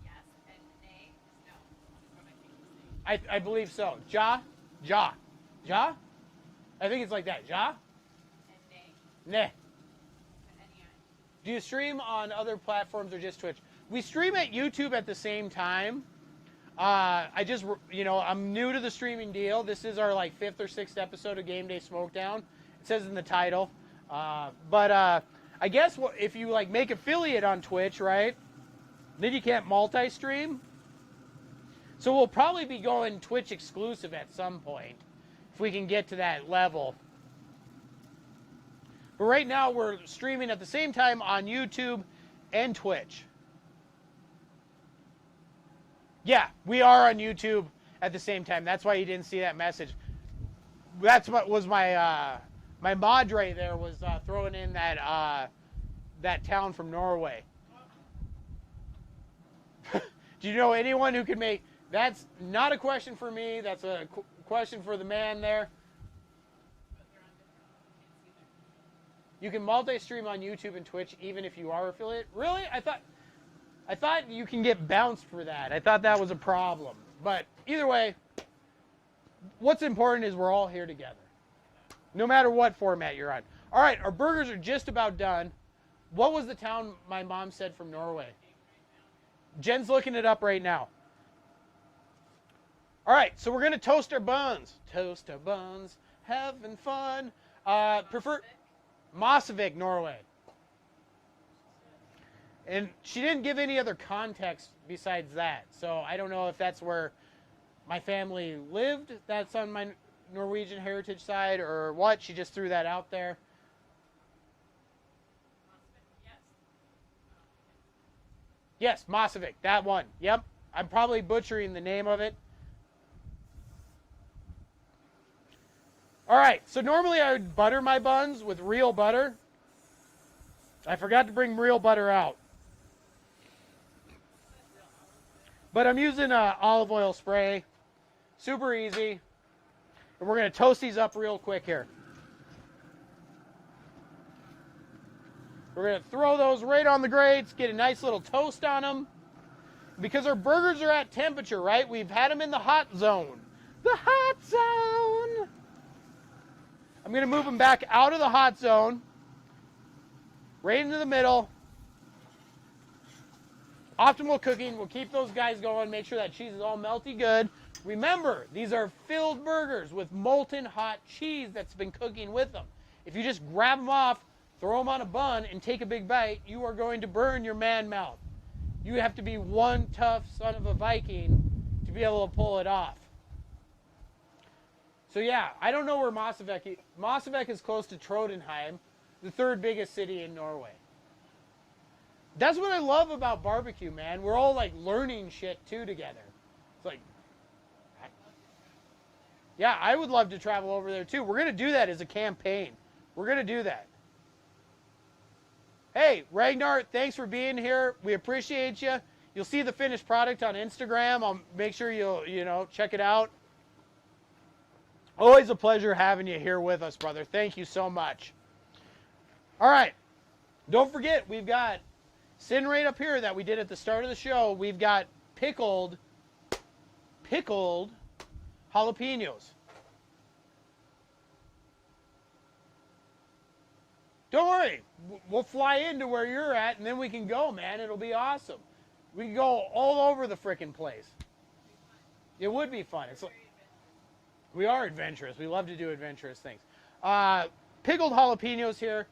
B: yes, and nay is no. Is what I think you say.
A: I believe so. Ja? I think it's like that. Ja?
B: And nay.
A: Neh.
B: And N-E-I.
A: Do you stream on other platforms or just Twitch? We stream at YouTube at the same time. I'm new to the streaming deal. This is our 5th or 6th episode of Gameday Smokedown. It says in the title. But I guess if you make affiliate on Twitch, right? Then you can't multi-stream. So we'll probably be going Twitch exclusive at some point if we can get to that level. But right now we're streaming at the same time on YouTube and Twitch. Yeah, we are on YouTube at the same time. That's why you didn't see that message. That's what was my my madre there was throwing in that town from Norway. Do you know anyone who can make? That's not a question for me. That's a question for the man there.
B: But they're on different. Can't see
A: You can multi-stream on YouTube and Twitch even if you are affiliate. Really? I thought you can get bounced for that. I thought that was a problem. But either way, what's important is we're all here together. No matter what format you're on. All right, our burgers are just about done. What was the town my mom said from Norway? Jen's looking it up right now. All right, so we're going to toast our buns. Toast our buns, having fun. Prefer Mosvik, Norway. And she didn't give any other context besides that. So I don't know if that's where my family lived. That's on my Norwegian heritage side or what. She just threw that out there. Yes, Mosvik, that one. Yep. I'm probably butchering the name of it. All right, so normally I would butter my buns with real butter. I forgot to bring real butter out. But I'm using olive oil spray. Super easy. And we're going to toast these up real quick here. We're going to throw those right on the grates, get a nice little toast on them. Because our burgers are at temperature, right? We've had them in the hot zone. The hot zone! I'm going to move them back out of the hot zone. Right into the middle. Optimal cooking. We'll keep those guys going. Make sure that cheese is all melty good. Remember, these are filled burgers with molten hot cheese that's been cooking with them. If you just grab them off, throw them on a bun, and take a big bite, you are going to burn your man mouth. You have to be one tough son of a Viking to be able to pull it off. So yeah, I don't know where Mosvik is. Mosvik is close to Trondheim, the third biggest city in Norway. That's what I love about barbecue, man. We're all learning shit too together. It's like, Yeah, I would love to travel over there too. We're going to do that as a campaign. We're going to do that. Hey, Ragnar, thanks for being here. We appreciate you. You'll see the finished product on Instagram. I'll make sure you'll, check it out. Always a pleasure having you here with us, brother. Thank you so much. All right. Don't forget, we've got sitting right up here that we did at the start of the show. We've got pickled jalapenos. Don't worry. We'll fly into where you're at, and then we can go, man. It'll be awesome. We can go all over the frickin' place. It would be fun. We are adventurous. We love to do adventurous things. Pickled jalapenos here.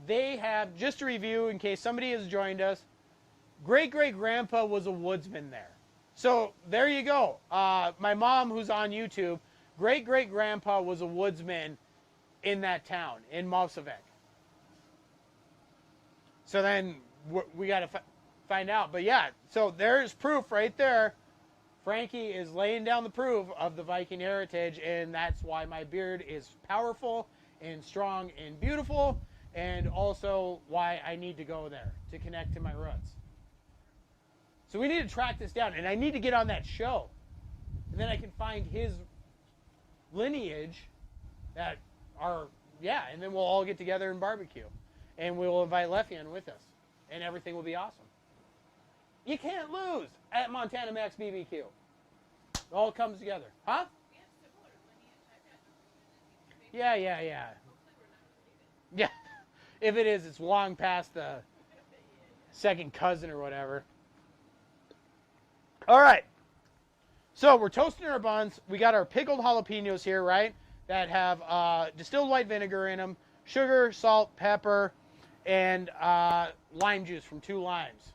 A: They have, just to review in case somebody has joined us, great-great-grandpa was a woodsman there. So there you go. My mom, who's on YouTube, great-great-grandpa was a woodsman in that town, in Memphis. So then we got to find out. But yeah, so there's proof right there. Frankie is laying down the proof of the Viking heritage, and that's why my beard is powerful and strong and beautiful, and also why I need to go there to connect to my roots. So we need to track this down, and I need to get on that show. And then I can find his lineage and then we'll all get together and barbecue. And we will invite Leffian with us, and everything will be awesome. You can't lose at Montana Max BBQ. It all comes together. Huh? Yeah. Yeah. If it is, it's long past the second cousin or whatever. All right. So we're toasting our buns. We got our pickled jalapenos here, right? That have distilled white vinegar in them, sugar, salt, pepper, and lime juice from 2 limes.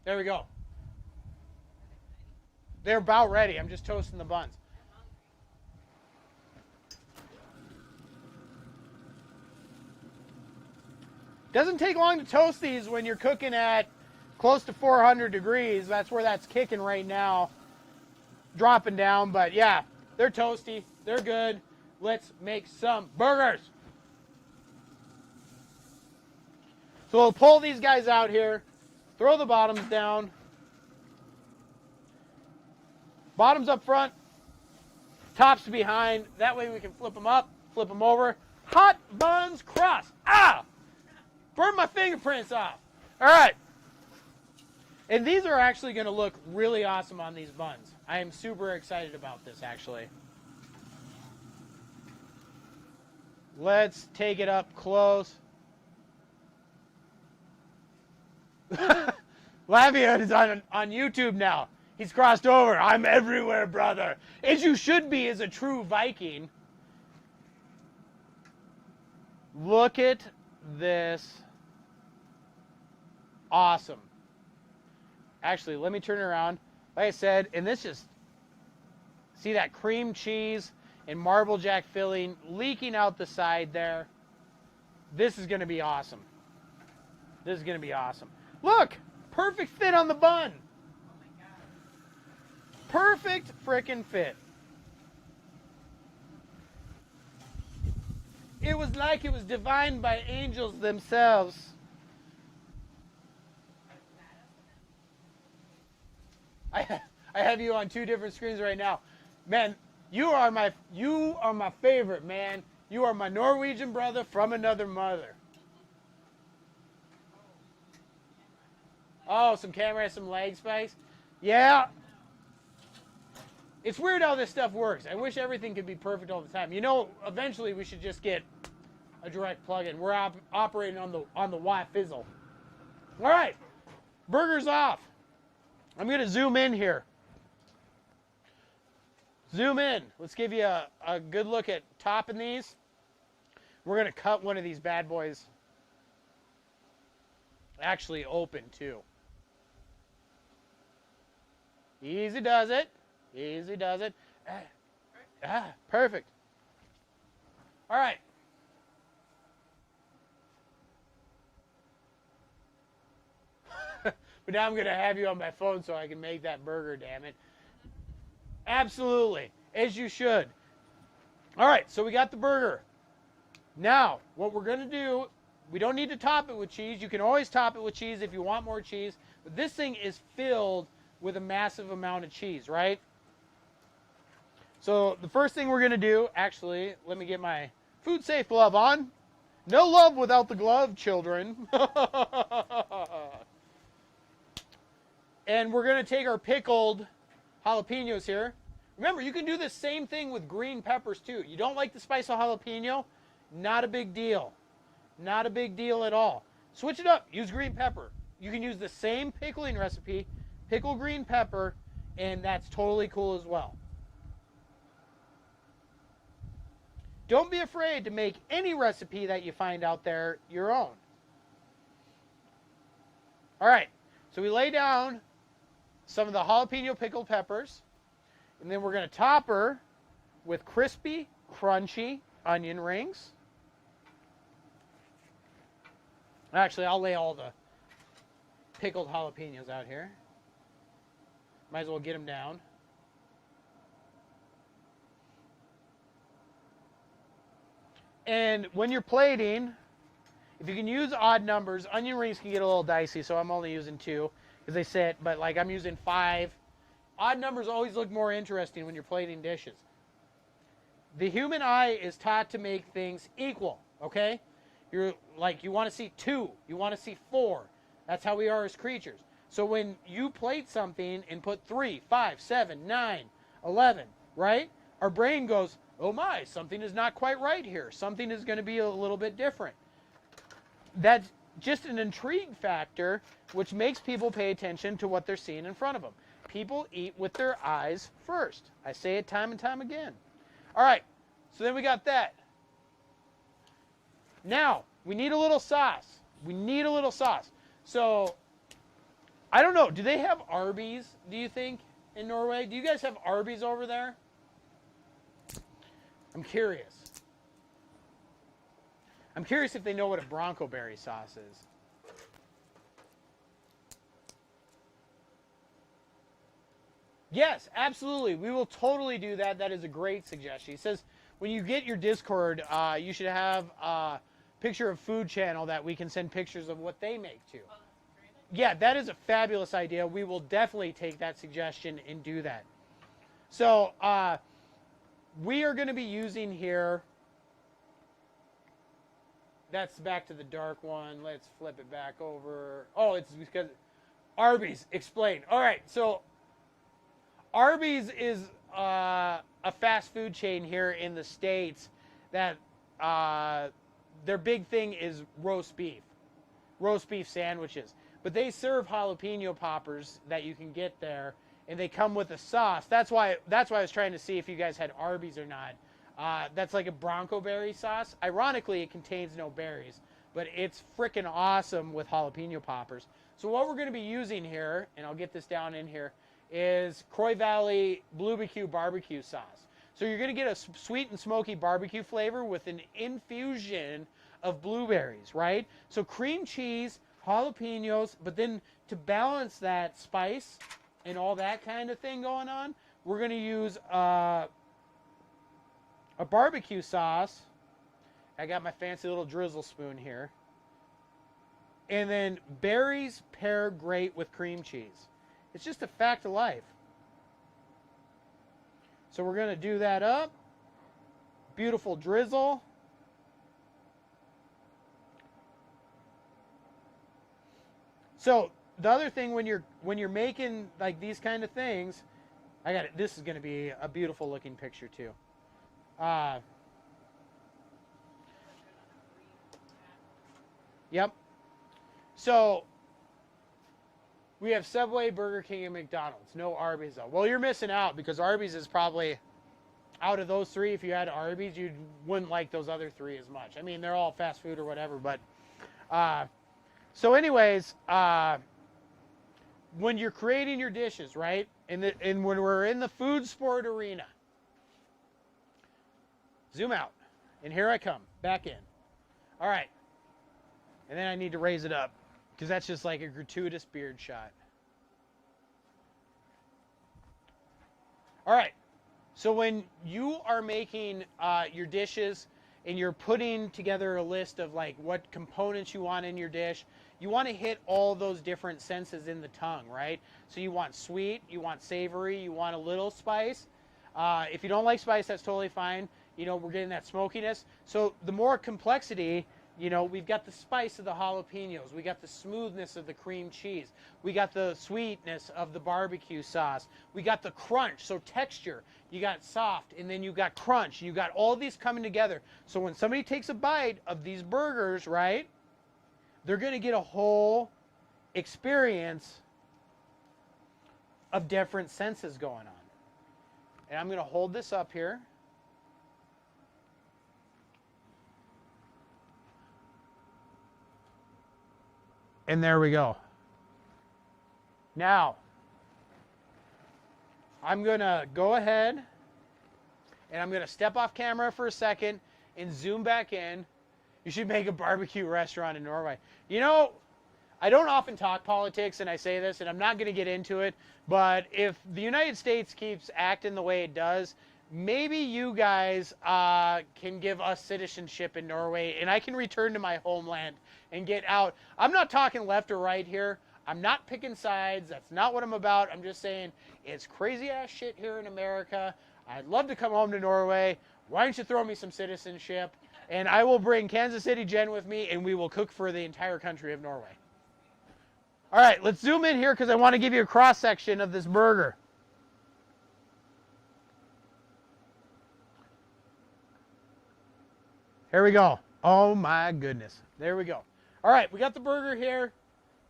A: There we go. They're about ready. I'm just toasting the buns. Doesn't take long to toast these when you're cooking at close to 400 degrees. That's where that's kicking right now. Dropping down, but yeah, they're toasty. They're good. Let's make some burgers. So we'll pull these guys out here, throw the bottoms down. Bottoms up front, tops behind. That way we can flip them up, flip them over. Hot buns crust. Ah! Burn my fingerprints off. All right. And these are actually going to look really awesome on these buns. I am super excited about this, actually. Let's take it up close. Lavia is on YouTube now. He's crossed over. I'm everywhere, brother. As you should be as a true Viking. Look at this. Awesome. Actually, let me turn it around. Like I said, and this just, see that cream cheese and marble jack filling leaking out the side there. This is going to be awesome. This is going to be awesome. Look, perfect fit on the bun.
B: Oh my God.
A: Perfect frickin' fit. It was like it was divined by angels themselves. I have you on 2 different screens right now. Man, you are my favorite, man. You are my Norwegian brother from another mother. Oh, some camera, some leg space. Yeah. It's weird how this stuff works. I wish everything could be perfect all the time. You know, eventually we should just get a direct plug-in. We're operating on the Y-Fizzle. All right. Burgers off. I'm going to zoom in here. Zoom in. Let's give you a good look at topping these. We're going to cut one of these bad boys actually open too. Easy does it. Easy does it. Perfect. All right. But now I'm going to have you on my phone so I can make that burger, damn it. Absolutely, as you should. All right, so we got the burger. Now, what we're going to do, we don't need to top it with cheese. You can always top it with cheese if you want more cheese. But this thing is filled with a massive amount of cheese, right? So the first thing we're going to do, actually, let me get my food safe glove on. No love without the glove, children. And we're going to take our pickled jalapenos here. Remember, you can do the same thing with green peppers too. You don't like the spice of jalapeno? Not a big deal. Not a big deal at all. Switch it up. Use green pepper. You can use the same pickling recipe, pickle green pepper, and that's totally cool as well. Don't be afraid to make any recipe that you find out there your own. All right, so we lay down some of the jalapeno pickled peppers, and then we're going to top her with crispy, crunchy onion rings. Actually, I'll lay all the pickled jalapenos out here. Might as well get them down. And when you're plating, if you can use odd numbers, onion rings can get a little dicey, so I'm only using 2 because they sit, but like I'm using 5. Odd numbers always look more interesting when you're plating dishes. The human eye is taught to make things equal, okay? You want to see 2, you want to see 4. That's how we are as creatures. So when you plate something and put 3, 5, 7, 9, 11, right? Our brain goes, oh my, something is not quite right here. Something is going to be a little bit different. That's just an intrigue factor, which makes people pay attention to what they're seeing in front of them. People eat with their eyes first. I say it time and time again. All right, so then we got that. Now, we need a little sauce. We need a little sauce. So, I don't know. Do they have Arby's, do you think, in Norway? Do you guys have Arby's over there? I'm curious. I'm curious if they know what a Bronco berry sauce is. Yes, absolutely. We will totally do that. That is a great suggestion. He says, when you get your Discord, you should have a picture of Food Channel that we can send pictures of what they make to. Yeah, that is a fabulous idea. We will definitely take that suggestion and do that. So, we are going to be using here, that's back to the dark one. Let's flip it back over. Oh, it's because Arby's, explain. All right, so Arby's is a fast food chain here in the States that their big thing is roast beef sandwiches. But they serve jalapeno poppers that you can get there, and they come with a sauce. That's why I was trying to see if you guys had Arby's or not. That's like a Bronco berry sauce. Ironically, it contains no berries, but it's freaking awesome with jalapeno poppers. So what we're going to be using here, and I'll get this down in here, is Kroy Valley BBQ barbecue sauce. So you're going to get a sweet and smoky barbecue flavor with an infusion of blueberries, right? So cream cheese, jalapenos, but then to balance that spice and all that kind of thing going on, we're going to use a barbecue sauce. I got my fancy little drizzle spoon here. And then berries pair great with cream cheese. It's just a fact of life. So we're going to do that up. Beautiful drizzle. So the other thing when you're making like these kind of things, I got it. This is going to be a beautiful looking picture too. Yep. So we have Subway, Burger King, and McDonald's. No Arby's though. Well, you're missing out because Arby's is probably, out of those 3, if you had Arby's, you wouldn't like those other 3 as much. I mean, they're all fast food or whatever, but so anyways, when you're creating your dishes, right, and when we're in the food sport arena, zoom out, and here I come, back in. All right, and then I need to raise it up, because that's just like a gratuitous beard shot. All right, So when you are making your dishes and you're putting together a list of like what components you want in your dish, you want to hit all those different senses in the tongue, right? So you want sweet, you want savory, you want a little spice. If you don't like spice, that's totally fine. You know, we're getting that smokiness. So the more complexity, you know, we've got the spice of the jalapenos. We got the smoothness of the cream cheese. We got the sweetness of the barbecue sauce. We got the crunch, so texture. You got soft, and then you got crunch. You got all these coming together. So when somebody takes a bite of these burgers, right, they're going to get a whole experience of different senses going on. And I'm going to hold this up here. And there we go. Now, I'm going to go ahead and I'm going to step off camera for a second and zoom back in. You should make a barbecue restaurant in Norway. You know, I don't often talk politics, and I say this, and I'm not going to get into it, but if the United States keeps acting the way it does, maybe you guys can give us citizenship in Norway, and I can return to my homeland and get out. I'm not talking left or right here. I'm not picking sides. That's not what I'm about. I'm just saying it's crazy ass shit here in America. I'd love to come home to Norway. Why don't you throw me some citizenship? And I will bring Kansas City Jen with me, and we will cook for the entire country of Norway. All right, let's zoom in here because I want to give you a cross section of this burger. Here we go. Oh my goodness. There we go. All right, we got the burger here.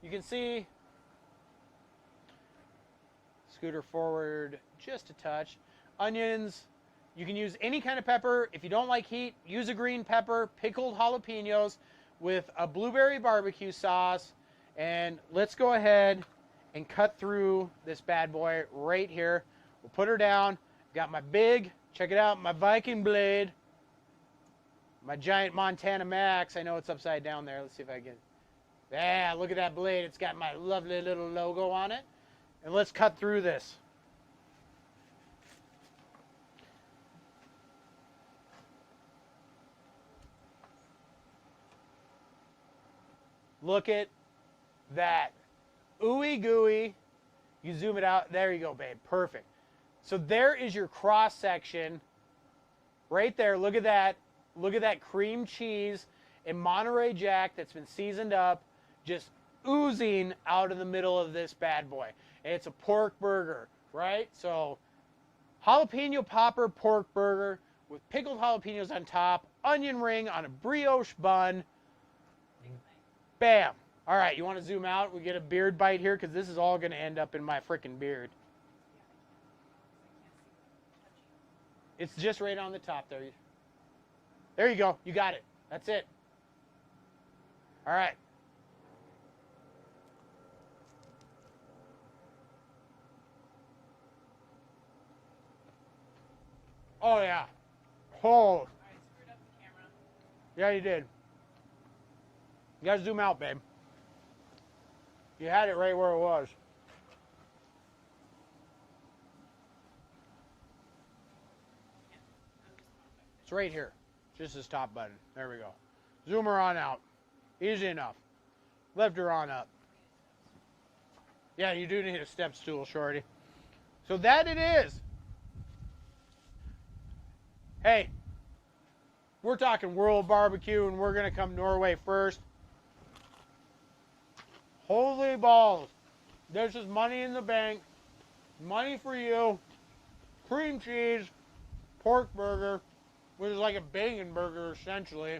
A: You can see. Scooter forward just a touch. Onions. You can use any kind of pepper. If you don't like heat, use a green pepper, pickled jalapenos with a blueberry barbecue sauce. And let's go ahead and cut through this bad boy right here. We'll put her down. Got my big, check it out, my Viking blade. My giant Montana Max. I know it's upside down there. Let's see if I can. Yeah, look at that blade. It's got my lovely little logo on it. And let's cut through this. Look at that. Ooey gooey. You zoom it out. There you go, babe. Perfect. So there is your cross section. Right there. Look at that. Look at that cream cheese and Monterey Jack that's been seasoned up, just oozing out of the middle of this bad boy. And it's a pork burger, right? So jalapeno popper pork burger with pickled jalapenos on top, onion ring on a brioche bun. Bam. All right, you want to zoom out? We get a beard bite here because this is all going to end up in my freaking beard. It's just right on the top there. There you go. You got it. That's it. All right. Oh, yeah. Oh.
B: All right, screwed up the camera.
A: Yeah, you did. You got to zoom out, babe. You had it right where it was. It's right here. Just this top button. There we go. Zoom her on out. Easy enough. Lift her on up. Yeah, you do need a step stool, shorty. So that it is. Hey, we're talking World Barbecue, and we're going to come Norway first. Holy balls. This is money in the bank. Money for you. Cream cheese. Pork burger, which is like a bacon burger, essentially.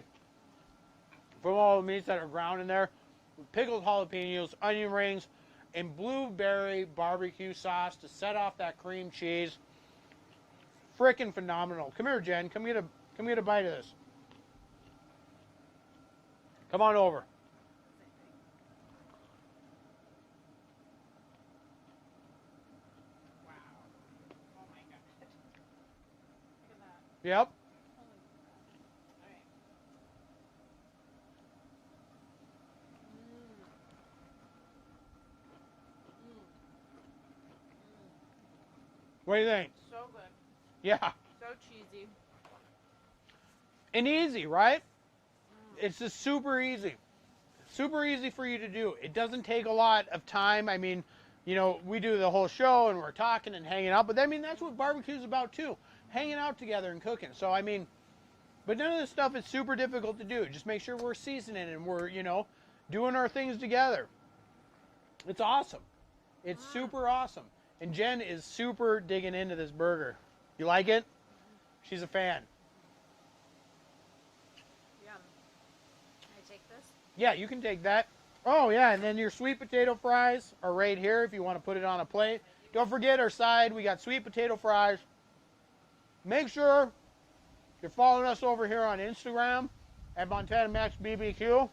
A: From all the meats that are ground in there. With pickled jalapenos, onion rings, and blueberry barbecue sauce to set off that cream cheese. Frickin' phenomenal. Come here, Jen. Come get a bite of this. Come on over.
B: Wow. Oh my god. Look at that.
A: Yep.
B: Holy crap. All right.
A: What do you think?
B: So good.
A: Yeah.
B: So cheesy.
A: And easy, right? It's just super easy. Super easy for you to do. It doesn't take a lot of time. I mean, you know, we do the whole show and we're talking and hanging out, but I mean, that's what barbecue's about too. Hanging out together and cooking. So, I mean, but none of this stuff is super difficult to do. Just make sure we're seasoning and we're, you know, doing our things together. It's awesome. It's super awesome. And Jen is super digging into this burger. You like it? She's a fan.
B: Yum. Can I take this?
A: Yeah, you can take that. Oh, yeah, and then your sweet potato fries are right here if you want to put it on a plate. Don't forget our side. We got sweet potato fries. Make sure you're following us over here on Instagram at Montana Max BBQ.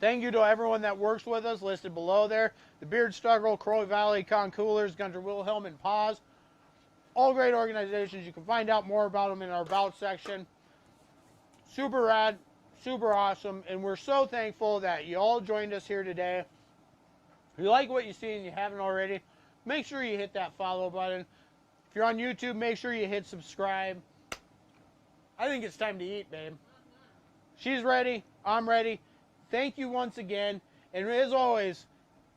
A: Thank you to everyone that works with us, listed below there. The Beard Struggle, Kroy Valley, Con Coolers, Gunter Wilhelm, and Paz. All great organizations. You can find out more about them in our About section. Super rad, super awesome, and we're so thankful that you all joined us here today. If you like what you see and you haven't already, make sure you hit that follow button. If you're on YouTube, make sure you hit subscribe. I think it's time to eat, babe. She's ready. I'm ready. Thank you once again. And as always,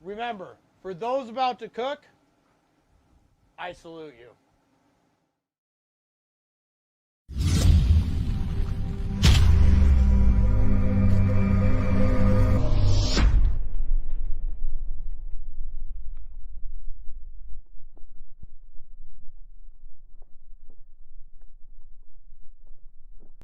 A: remember, for those about to cook, I salute you.